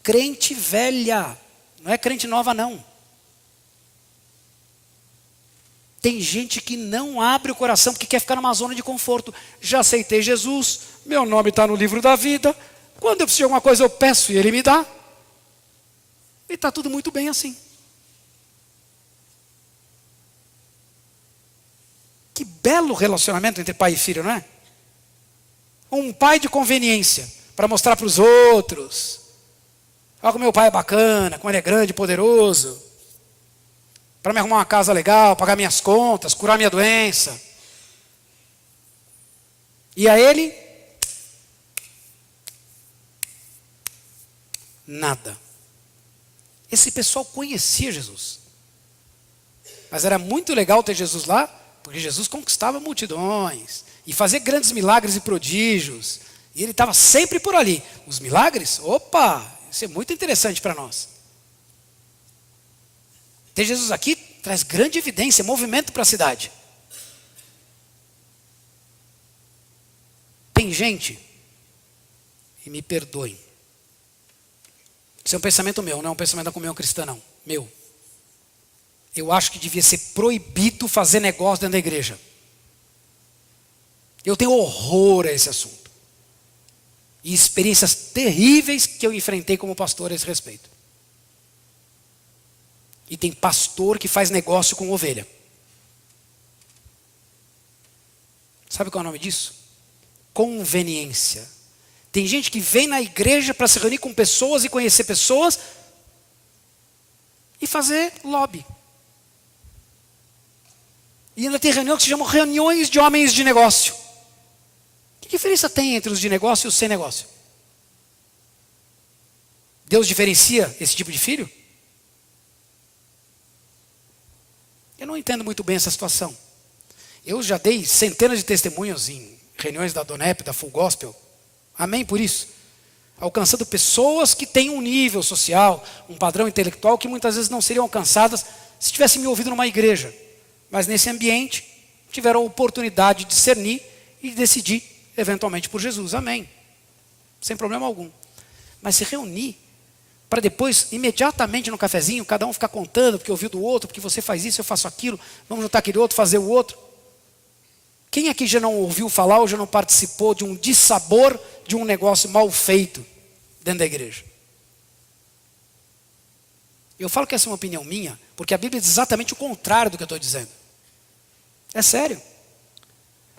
Crente velha. Não é crente nova não. Tem gente que não abre o coração porque quer ficar numa zona de conforto. Já aceitei Jesus, meu nome está no livro da vida. Quando eu preciso de alguma coisa eu peço e Ele me dá. E está tudo muito bem assim. Que belo relacionamento entre pai e filho, não é? Um pai de conveniência, para mostrar para os outros. Olha como meu pai é bacana, como ele é grande e poderoso. Para me arrumar uma casa legal, pagar minhas contas, curar minha doença. E a ele? Nada. Esse pessoal conhecia Jesus. Mas era muito legal ter Jesus lá, porque Jesus conquistava multidões. E fazia grandes milagres e prodígios. E ele estava sempre por ali. Os milagres, opa, isso é muito interessante para nós. Ter Jesus aqui traz grande evidência, movimento para a cidade. Tem gente, e me perdoem, isso é um pensamento meu, não é um pensamento da comunhão cristã não, meu. Eu acho que devia ser proibido fazer negócio dentro da igreja. Eu tenho horror a esse assunto. E experiências terríveis que eu enfrentei como pastor a esse respeito. E tem pastor que faz negócio com ovelha. Sabe qual é o nome disso? Conveniência. Tem gente que vem na igreja para se reunir com pessoas e conhecer pessoas e fazer lobby. E ainda tem reunião que se chamam reuniões de homens de negócio. Que diferença tem entre os de negócio e os sem negócio? Deus diferencia esse tipo de filho? Eu não entendo muito bem essa situação. Eu já dei centenas de testemunhos em reuniões da Donep, da Full Gospel. Amém por isso. Alcançando pessoas que têm um nível social, um padrão intelectual que muitas vezes não seriam alcançadas se tivessem me ouvido numa igreja. Mas nesse ambiente tiveram a oportunidade de discernir e decidir eventualmente por Jesus. Amém. Sem problema algum. Mas se reunir para depois, imediatamente no cafezinho, cada um ficar contando, porque ouviu do outro, porque você faz isso, eu faço aquilo, vamos juntar aquele outro, fazer o outro. Quem aqui já não ouviu falar ou já não participou de um dissabor de um negócio mal feito dentro da igreja? Eu falo que essa é uma opinião minha, porque a Bíblia diz exatamente o contrário do que eu estou dizendo. É sério.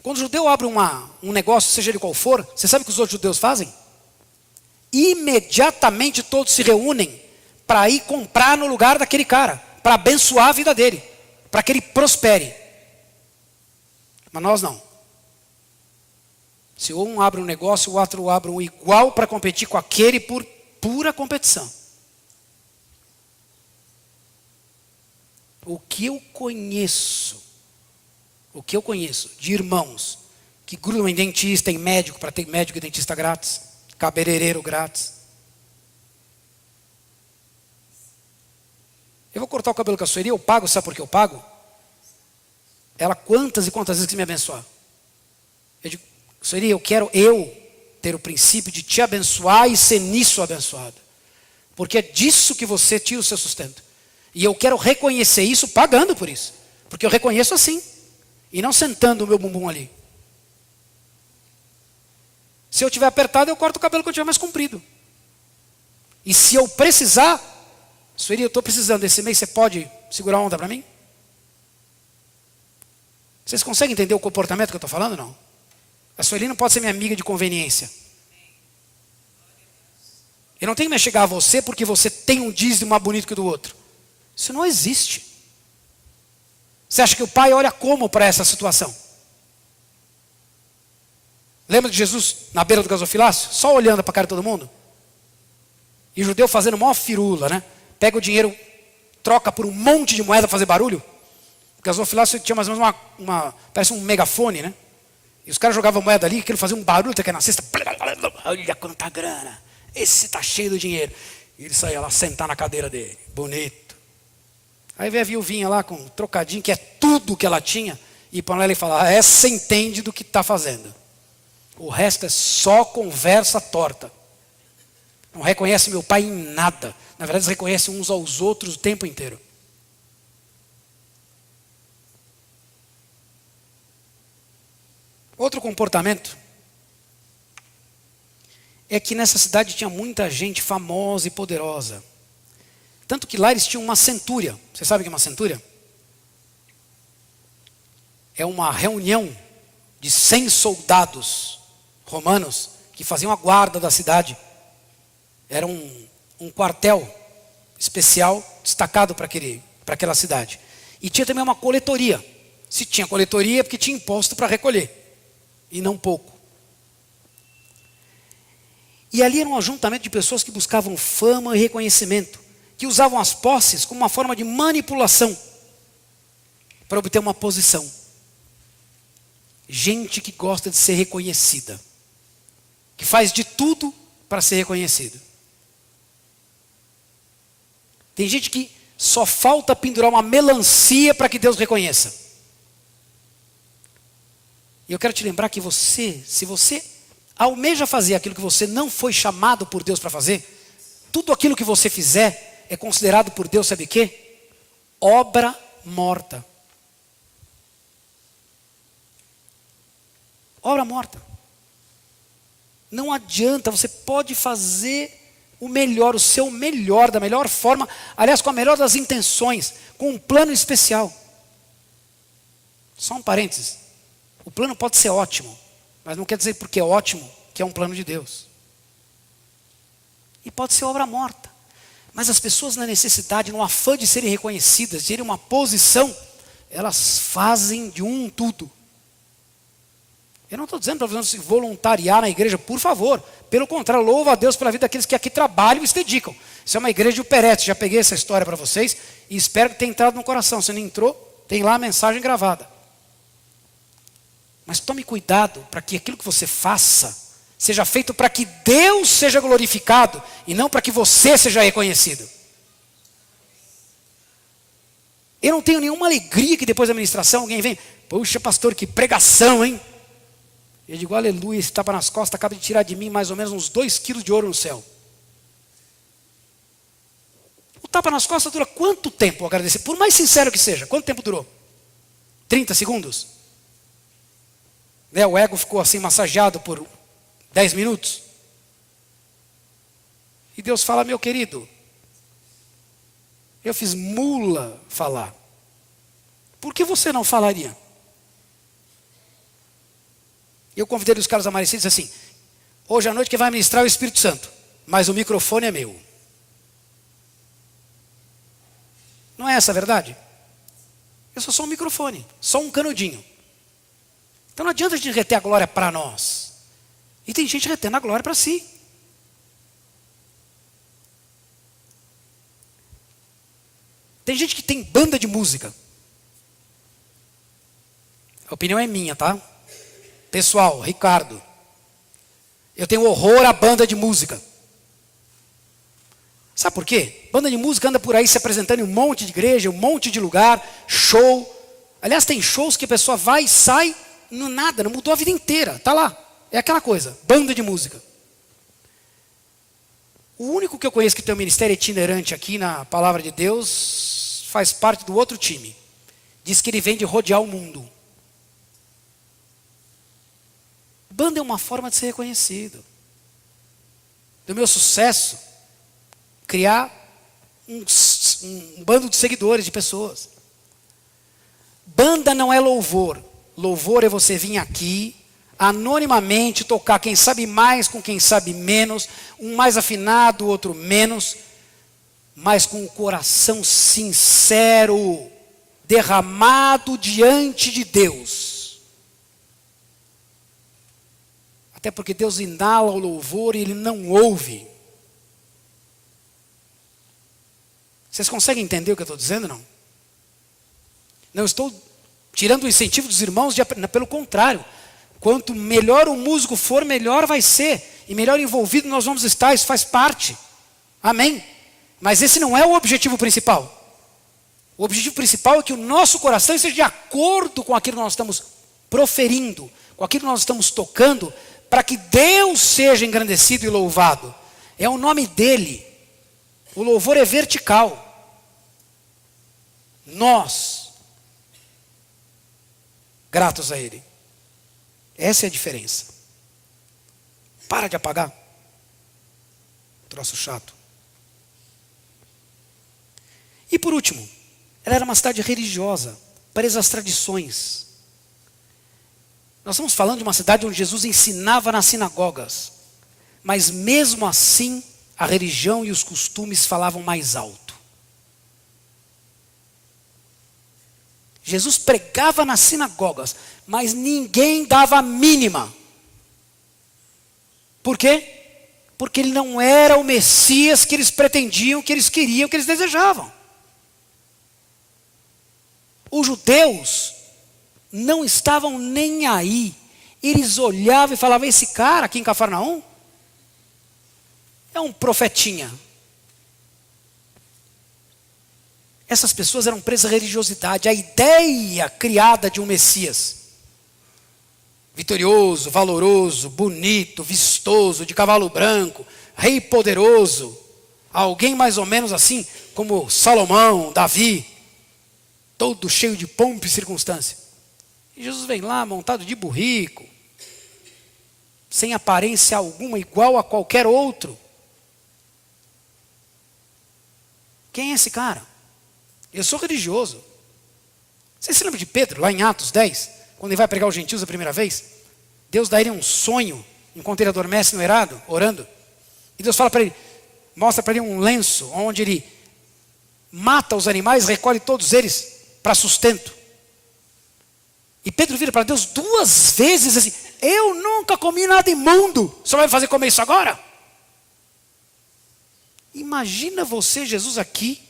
Quando o judeu abre um negócio, seja ele qual for, você sabe o que os outros judeus fazem? Imediatamente todos se reúnem para ir comprar no lugar daquele cara, para abençoar a vida dele, para que ele prospere. Mas nós não. Se um abre um negócio, o outro abre um igual para competir com aquele por pura competição. O que eu conheço de irmãos que grudam em dentista, em médico, para ter médico e dentista grátis, cabeleireiro grátis. Eu vou cortar o cabelo com a Sueli, eu pago, sabe por que eu pago? Ela quantas e quantas vezes que me abençoar. Eu digo, Sueli, eu quero ter o princípio de te abençoar e ser nisso abençoado. Porque é disso que você tira o seu sustento. E eu quero reconhecer isso pagando por isso. Porque eu reconheço assim. E não sentando o meu bumbum ali. Se eu tiver apertado, eu corto o cabelo que eu tiver mais comprido. E se eu precisar, Sueli, eu estou precisando desse mês, você pode segurar a onda para mim? Vocês conseguem entender o comportamento que eu estou falando, não? A Sueli não pode ser minha amiga de conveniência. Eu não tenho que me chegar a você porque você tem um dízimo mais bonito que o do outro. Isso não existe. Você acha que o pai olha como para essa situação? Lembra de Jesus na beira do gasofilácio? Só olhando para a cara de todo mundo? E o judeu fazendo maior firula, né? Pega o dinheiro, troca por um monte de moeda para fazer barulho. O gasofilácio tinha mais ou menos parece um megafone, né? E os caras jogavam moeda ali, que ele fazia um barulho até que na cesta. Olha quanta grana. Esse tá cheio do dinheiro. E ele saía lá sentar na cadeira dele. Bonito. Aí veio a viuvinha lá com um trocadinho, que é tudo que ela tinha. E para ela ele fala, essa entende do que está fazendo. O resto é só conversa torta. Não reconhece meu pai em nada. Na verdade, eles reconhecem uns aos outros o tempo inteiro. Outro comportamento é que nessa cidade tinha muita gente famosa e poderosa. Tanto que lá eles tinham uma centúria. Você sabe o que é uma centúria? É uma reunião de 100 soldados romanos que faziam a guarda da cidade. Era um quartel especial destacado para aquela cidade. E tinha também uma coletoria. Se tinha coletoria é porque tinha imposto para recolher. E não pouco. E ali era um ajuntamento de pessoas que buscavam fama e reconhecimento. Que usavam as posses como uma forma de manipulação. Para obter uma posição. Gente que gosta de ser reconhecida. que faz de tudo para ser reconhecido. Tem gente que só falta pendurar uma melancia para que Deus reconheça. E eu quero te lembrar que se você almeja fazer aquilo que você não foi chamado por Deus para fazer, tudo aquilo que você fizer é considerado por Deus, sabe o quê? Obra morta. Obra morta. Não adianta, você pode fazer o melhor, o seu melhor, da melhor forma, aliás, com a melhor das intenções, com um plano especial. Só um parênteses. O plano pode ser ótimo, mas não quer dizer porque é ótimo que é um plano de Deus. E pode ser obra morta. Mas as pessoas na necessidade, no afã de serem reconhecidas, de terem uma posição, elas fazem de um tudo. Eu não estou dizendo para você se voluntariar na igreja, por favor. Pelo contrário, louvo a Deus pela vida daqueles que aqui trabalham e se dedicam. Isso é uma igreja de Uperete, já peguei essa história para vocês e espero que tenha entrado no coração. Se não entrou, tem lá a mensagem gravada. Mas tome cuidado para que aquilo que você faça seja feito para que Deus seja glorificado e não para que você seja reconhecido. Eu não tenho nenhuma alegria que depois da ministração alguém vem, puxa pastor, que pregação, hein? Eu digo, aleluia, esse tapa nas costas acaba de tirar de mim mais ou menos uns 2 quilos de ouro no céu. O tapa nas costas dura quanto tempo, agradecer? Por mais sincero que seja, quanto tempo durou? 30 segundos? O ego ficou assim massageado por 10 minutos. E Deus fala, meu querido, eu fiz mula falar. Por que você não falaria? Eu convidei os caras amarecidos e disse assim, hoje à noite quem vai ministrar é o Espírito Santo, mas o microfone é meu. Não é essa a verdade? Eu sou só um microfone, só um canudinho. Então não adianta a gente reter a glória para nós. E tem gente retendo a glória para si. Tem gente que tem banda de música. A opinião é minha, tá? Pessoal, Ricardo. Eu tenho horror à banda de música. Sabe por quê? Banda de música anda por aí se apresentando em um monte de igreja, um monte de lugar, show. Aliás, tem shows que a pessoa vai e sai, não nada, não mudou a vida inteira, tá lá. É aquela coisa, banda de música. O único que eu conheço que tem um ministério itinerante aqui na Palavra de Deus faz parte do outro time. Diz que ele vem de rodear o mundo. Banda é uma forma de ser reconhecido. Do meu sucesso, criar um bando de seguidores, de pessoas. Banda não é louvor. Louvor é você vir aqui, anonimamente, tocar quem sabe mais com quem sabe menos, um mais afinado, o outro menos, mas com o coração sincero, derramado diante de Deus. Até porque Deus inala o louvor e Ele não ouve. Vocês conseguem entender o que eu estou dizendo, não? Não estou tirando o incentivo dos irmãos, pelo contrário. Quanto melhor o músico for, melhor vai ser. E melhor envolvido nós vamos estar, isso faz parte. Amém? Mas esse não é o objetivo principal. O objetivo principal é que o nosso coração esteja de acordo com aquilo que nós estamos proferindo, com aquilo que nós estamos tocando, para que Deus seja engrandecido e louvado. É o nome dele. O louvor é vertical. Nós, gratos a ele. Essa é a diferença. Para de apagar. Troço chato. E por último, ela era uma cidade religiosa, presa às tradições. Nós estamos falando de uma cidade onde Jesus ensinava nas sinagogas. Mas mesmo assim, a religião e os costumes falavam mais alto. Jesus pregava nas sinagogas, mas ninguém dava a mínima. Por quê? Porque ele não era o Messias que eles pretendiam, que eles queriam, que eles desejavam. Os judeus não estavam nem aí. eles olhavam e falavam, esse cara aqui em Cafarnaum é um profetinha. Essas pessoas eram presas à religiosidade, a ideia criada de um Messias. Vitorioso, valoroso, bonito, vistoso, de cavalo branco, rei poderoso. Alguém mais ou menos assim como Salomão, Davi, todo cheio de pompa e circunstância. E Jesus vem lá montado de burrico, sem aparência alguma, igual a qualquer outro. Quem é esse cara? Eu sou religioso. Você se lembra de Pedro, lá em Atos 10, quando ele vai pregar os gentios a primeira vez? Deus dá a ele um sonho, enquanto ele adormece no eirado, orando. E Deus fala para ele, mostra para ele um lenço, onde ele mata os animais, recolhe todos eles para sustento. E Pedro vira para Deus 2 vezes assim, eu nunca comi nada imundo, o senhor vai me fazer comer isso agora? Imagina você, Jesus, aqui,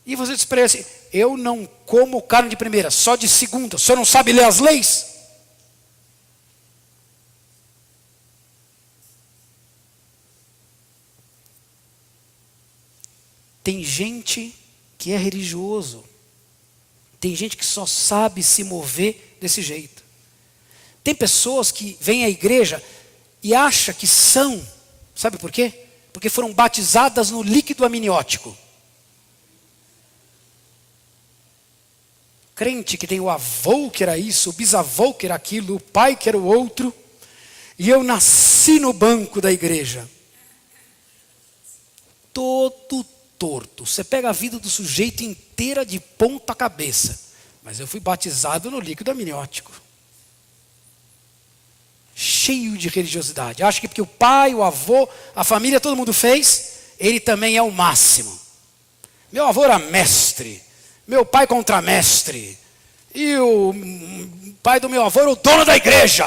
e você diz para ele assim, eu não como carne de primeira, só de segunda, o senhor não sabe ler as leis? Tem gente que é religioso, tem gente que só sabe se mover desse jeito. Tem pessoas que vêm à igreja e acham que são, sabe por quê? Porque foram batizadas no líquido amniótico. Crente que tem o avô que era isso, o bisavô que era aquilo, o pai que era o outro, e eu nasci no banco da igreja. Todo torto. Você pega a vida do sujeito inteira de ponta cabeça. Mas eu fui batizado no líquido amniótico. Cheio de religiosidade. Acho que porque o pai, o avô, a família, todo mundo fez, ele também é o máximo. Meu avô era mestre. Meu pai contramestre. E o pai do meu avô era o dono da igreja.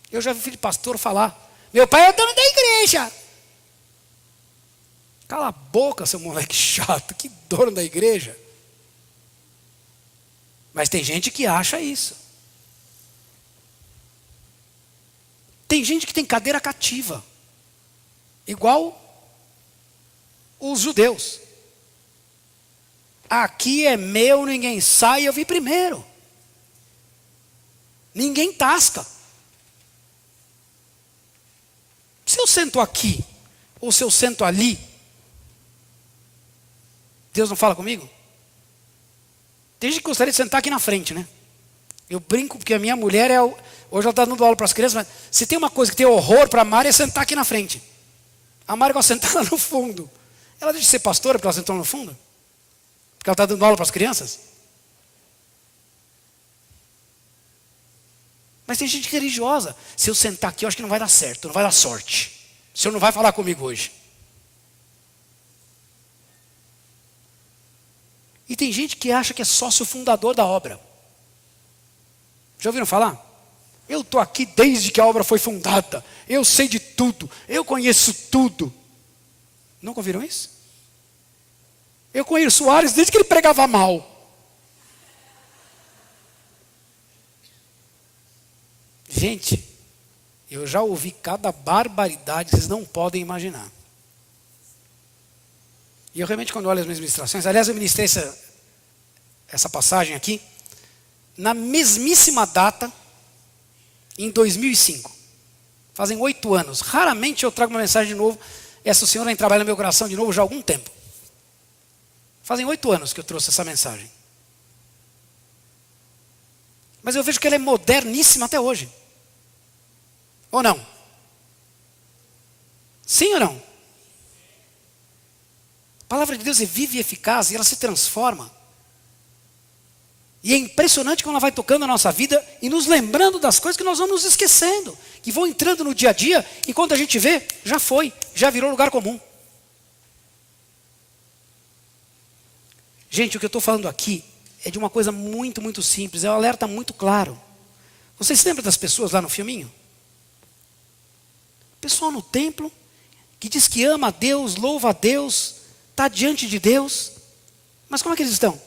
Eu já vi filho de pastor falar, meu pai é o dono da igreja. Cala a boca, seu moleque chato, que dono da igreja. Mas tem gente que acha isso. Tem gente que tem cadeira cativa, igual os judeus. Aqui é meu, ninguém sai, eu vi primeiro. Ninguém tasca. Se eu sento aqui, ou se eu sento ali, Deus não fala comigo? Tem gente que gostaria de sentar aqui na frente, né? Eu brinco porque a minha mulher hoje ela está dando aula para as crianças, mas se tem uma coisa que tem horror para a Mari é sentar aqui na frente. A Mari gosta de sentar lá no fundo. Ela deixa de ser pastora porque ela sentou no fundo? Porque ela está dando aula para as crianças? Mas tem gente religiosa. Se eu sentar aqui, eu acho que não vai dar certo, não vai dar sorte. O senhor não vai falar comigo hoje. E tem gente que acha que é sócio fundador da obra. Já ouviram falar? Eu estou aqui desde que a obra foi fundada. Eu sei de tudo. Eu conheço tudo. Nunca ouviram isso? Eu conheço o Soares desde que ele pregava mal. Gente, eu já ouvi cada barbaridade que vocês não podem imaginar. E eu realmente, quando olho as minhas ministrações, aliás, eu ministrei essa passagem aqui, na mesmíssima data, em 2005. Fazem 8 anos. Raramente eu trago uma mensagem de novo. Essa senhora vem trabalhar no meu coração de novo já há algum tempo. Fazem 8 anos que eu trouxe essa mensagem. Mas eu vejo que ela é moderníssima até hoje. Ou não? Sim ou não? A palavra de Deus é viva e eficaz e ela se transforma. E é impressionante como ela vai tocando a nossa vida e nos lembrando das coisas que nós vamos nos esquecendo. Que vão entrando no dia a dia e quando a gente vê, já foi, já virou lugar comum. Gente, o que eu estou falando aqui é de uma coisa muito, muito simples. É um alerta muito claro. Vocês se lembram das pessoas lá no filminho? O pessoal no templo que diz que ama a Deus, louva a Deus, está diante de Deus. Mas como é que eles estão?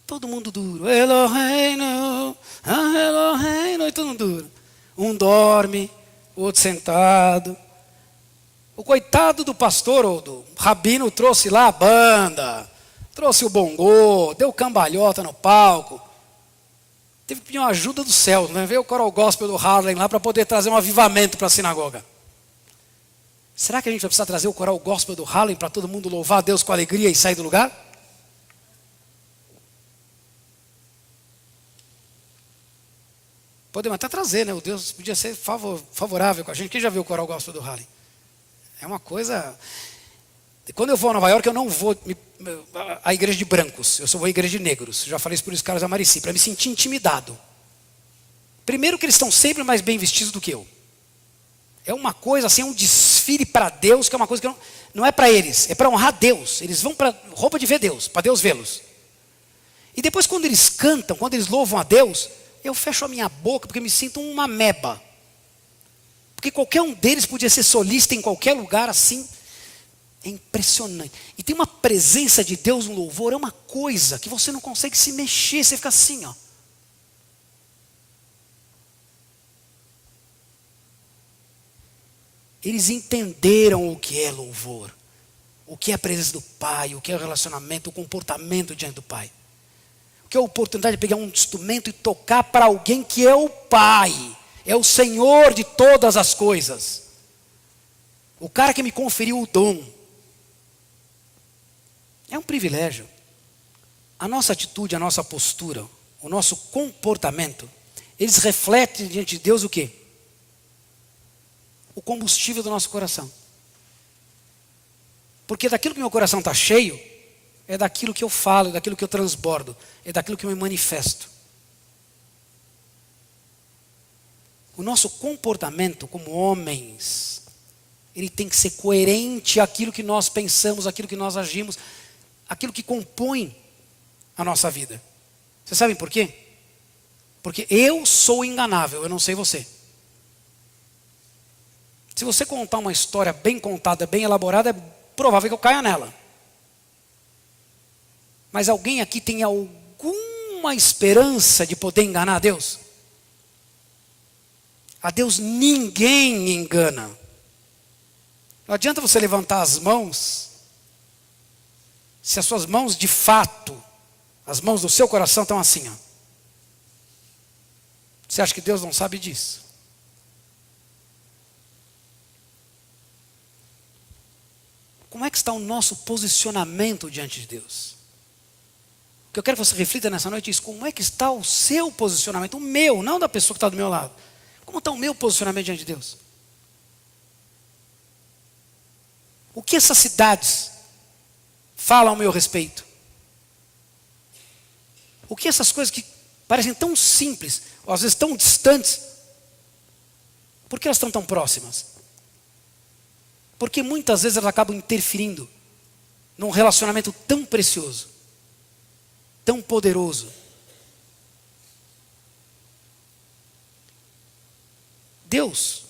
Todo mundo duro. Eloheinu, Eloheinu, e todo mundo duro. Um dorme, o outro sentado. O coitado do pastor ou do rabino trouxe lá a banda, trouxe o bongô, deu cambalhota no palco. Teve que pedir uma ajuda do céu, né? Veio o coral gospel do Harlem lá para poder trazer um avivamento para a sinagoga. Será que a gente vai precisar trazer o coral gospel do Harlem para todo mundo louvar a Deus com alegria e sair do lugar? Podemos até trazer, né? O Deus podia ser favorável com a gente. Quem já viu o coral gospel do Harlem? É uma coisa... Quando eu vou a Nova York, eu não vou à igreja de brancos. Eu só vou à igreja de negros. Já falei isso para os caras da Marici, para me sentir intimidado. Primeiro que eles estão sempre mais bem vestidos do que eu. É uma coisa assim, é um desfile para Deus, que é uma coisa que não é para eles, é para honrar Deus. Eles vão para roupa de ver Deus, para Deus vê-los. E depois quando eles cantam, quando eles louvam a Deus, eu fecho a minha boca porque me sinto uma ameba. Porque qualquer um deles podia ser solista em qualquer lugar assim. É impressionante. E tem uma presença de Deus no louvor, é uma coisa que você não consegue se mexer, você fica assim, ó. Eles entenderam o que é louvor, o que é a presença do Pai, o que é o relacionamento, o comportamento diante do Pai. O que é a oportunidade de pegar um instrumento e tocar para alguém que é o Pai, é o Senhor de todas as coisas. O cara que me conferiu o dom. É um privilégio. A nossa atitude, a nossa postura, o nosso comportamento, eles refletem diante de Deus o quê? O combustível do nosso coração. Porque daquilo que meu coração está cheio, é daquilo que eu falo, é daquilo que eu transbordo, é daquilo que eu me manifesto. O nosso comportamento como homens, ele tem que ser coerente àquilo que nós pensamos, àquilo que nós agimos, aquilo que compõe a nossa vida. Vocês sabem por quê? Porque eu sou enganável, eu não sei você. Se você contar uma história bem contada, bem elaborada, é provável que eu caia nela. Mas alguém aqui tem alguma esperança de poder enganar a Deus? A Deus ninguém engana. Não adianta você levantar as mãos, se as suas mãos de fato, as mãos do seu coração estão assim, ó. Você acha que Deus não sabe disso? Como é que está o nosso posicionamento diante de Deus? O que eu quero que você reflita nessa noite é isso. Como é que está o seu posicionamento? O meu, não da pessoa que está do meu lado. Como está o meu posicionamento diante de Deus? O que essas cidades falam ao meu respeito? O que essas coisas que parecem tão simples, ou às vezes tão distantes, por que elas estão tão próximas? Porque muitas vezes elas acabam interferindo num relacionamento tão precioso, tão poderoso. Deus,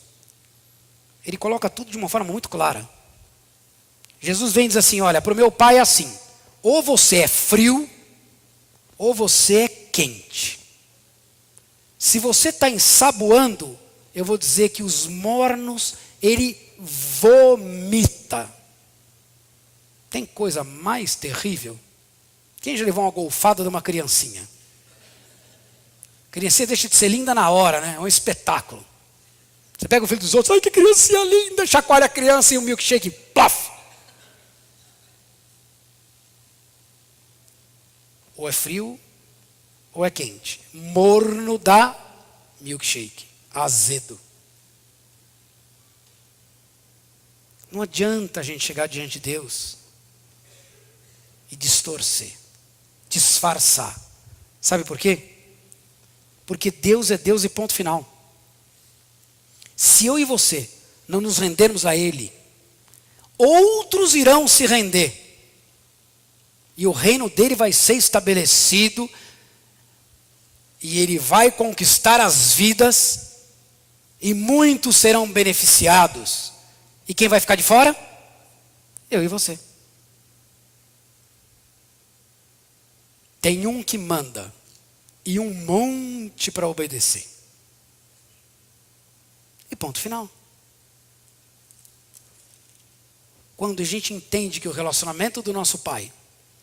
Ele coloca tudo de uma forma muito clara. Jesus vem e diz assim, olha, para o meu Pai é assim, ou você é frio, ou você é quente. Se você está ensaboando, eu vou dizer que os mornos, Ele vomita. Tem coisa mais terrível? Quem já levou uma golfada de uma criancinha? A criancinha deixa de ser linda na hora, né? É um espetáculo. Você pega o filho dos outros, ai que criancinha linda, chacoalha a criança e um milkshake, plaf! Ou é frio, ou é quente. Morno dá milkshake, azedo. Não adianta a gente chegar diante de Deus e distorcer, disfarçar. Sabe por quê? Porque Deus é Deus e ponto final. Se eu e você não nos rendermos a Ele, outros irão se render. E o reino dele vai ser estabelecido. E Ele vai conquistar as vidas. E muitos serão beneficiados. E quem vai ficar de fora? Eu e você. tem um que manda e um monte para obedecer. E ponto final. Quando a gente entende que o relacionamento do nosso Pai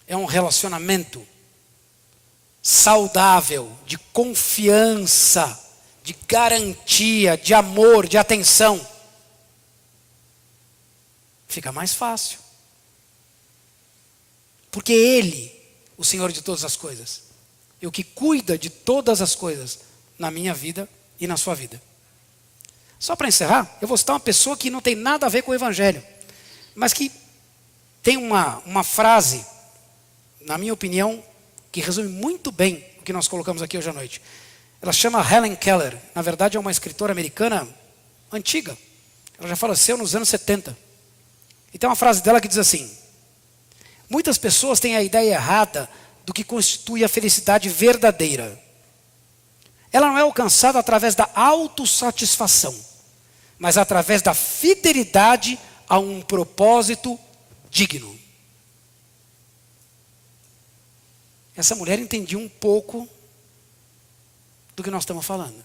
é um relacionamento saudável, de confiança, de garantia, de amor, de atenção, fica mais fácil. Porque Ele, o Senhor de todas as coisas, é o que cuida de todas as coisas na minha vida e na sua vida. Só para encerrar, eu vou citar uma pessoa que não tem nada a ver com o Evangelho, mas que tem uma frase, na minha opinião, que resume muito bem o que nós colocamos aqui hoje à noite. Ela chama Helen Keller. Na verdade é uma escritora americana antiga. Ela já faleceu nos anos 70. E tem uma frase dela que diz assim: muitas pessoas têm a ideia errada do que constitui a felicidade verdadeira. Ela não é alcançada através da autossatisfação, mas através da fidelidade a um propósito digno. Essa mulher entendia um pouco do que nós estamos falando.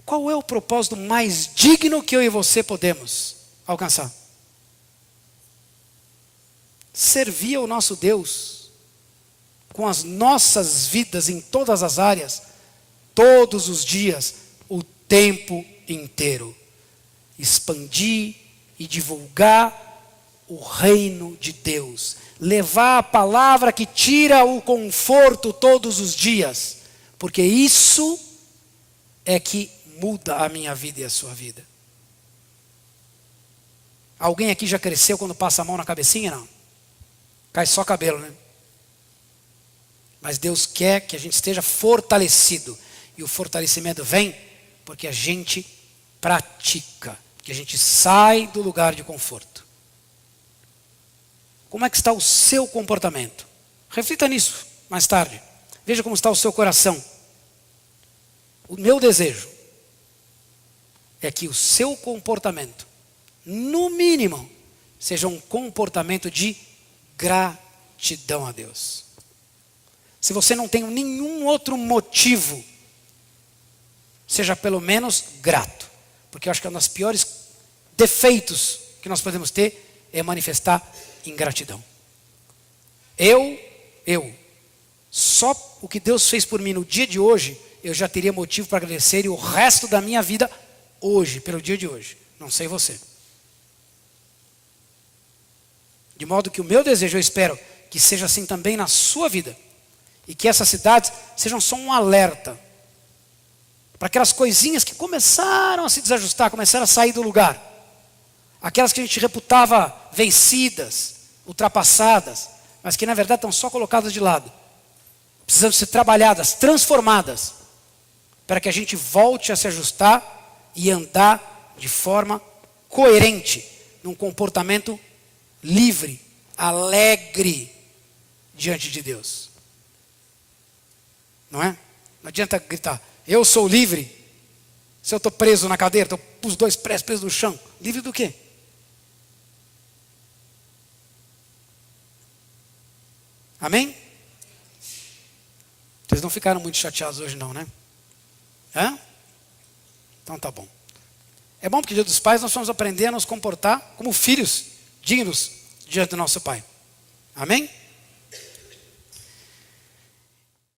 Qual é o propósito mais digno que eu e você podemos alcançar? Servir ao nosso Deus com as nossas vidas em todas as áreas, todos os dias, o tempo inteiro. Expandir e divulgar o reino de Deus. Levar a palavra que tira o conforto todos os dias. Porque isso é que muda a minha vida e a sua vida. Alguém aqui já cresceu quando passa a mão na cabecinha? Não. Cai só cabelo, né? Mas Deus quer que a gente esteja fortalecido. E o fortalecimento vem porque a gente pratica. Que a gente sai do lugar de conforto. Como é que está o seu comportamento? Reflita nisso mais tarde. Veja como está o seu coração. O meu desejo é que o seu comportamento, no mínimo, seja um comportamento de gratidão a Deus. Se você não tem nenhum outro motivo, seja pelo menos grato. Porque eu acho que um dos piores defeitos que nós podemos ter é manifestar ingratidão. Só o que Deus fez por mim no dia de hoje, eu já teria motivo para agradecer e o resto da minha vida hoje, pelo dia de hoje. Não sei você. De modo que o meu desejo, eu espero que seja assim também na sua vida. E que essas cidades sejam só um alerta para aquelas coisinhas que começaram a se desajustar, começaram a sair do lugar. Aquelas que a gente reputava vencidas, ultrapassadas, mas que na verdade estão só colocadas de lado. Precisam ser trabalhadas, transformadas, para que a gente volte a se ajustar e andar de forma coerente, num comportamento livre, alegre diante de Deus. Não é? Não adianta gritar, eu sou livre, se eu estou preso na cadeira, estou com os dois pés presos no chão. Livre do quê? Amém? Vocês não ficaram muito chateados hoje não, né? Hã? Então tá bom. É bom porque Dia dos Pais nós vamos aprender a nos comportar como filhos dignos diante do nosso Pai. Amém?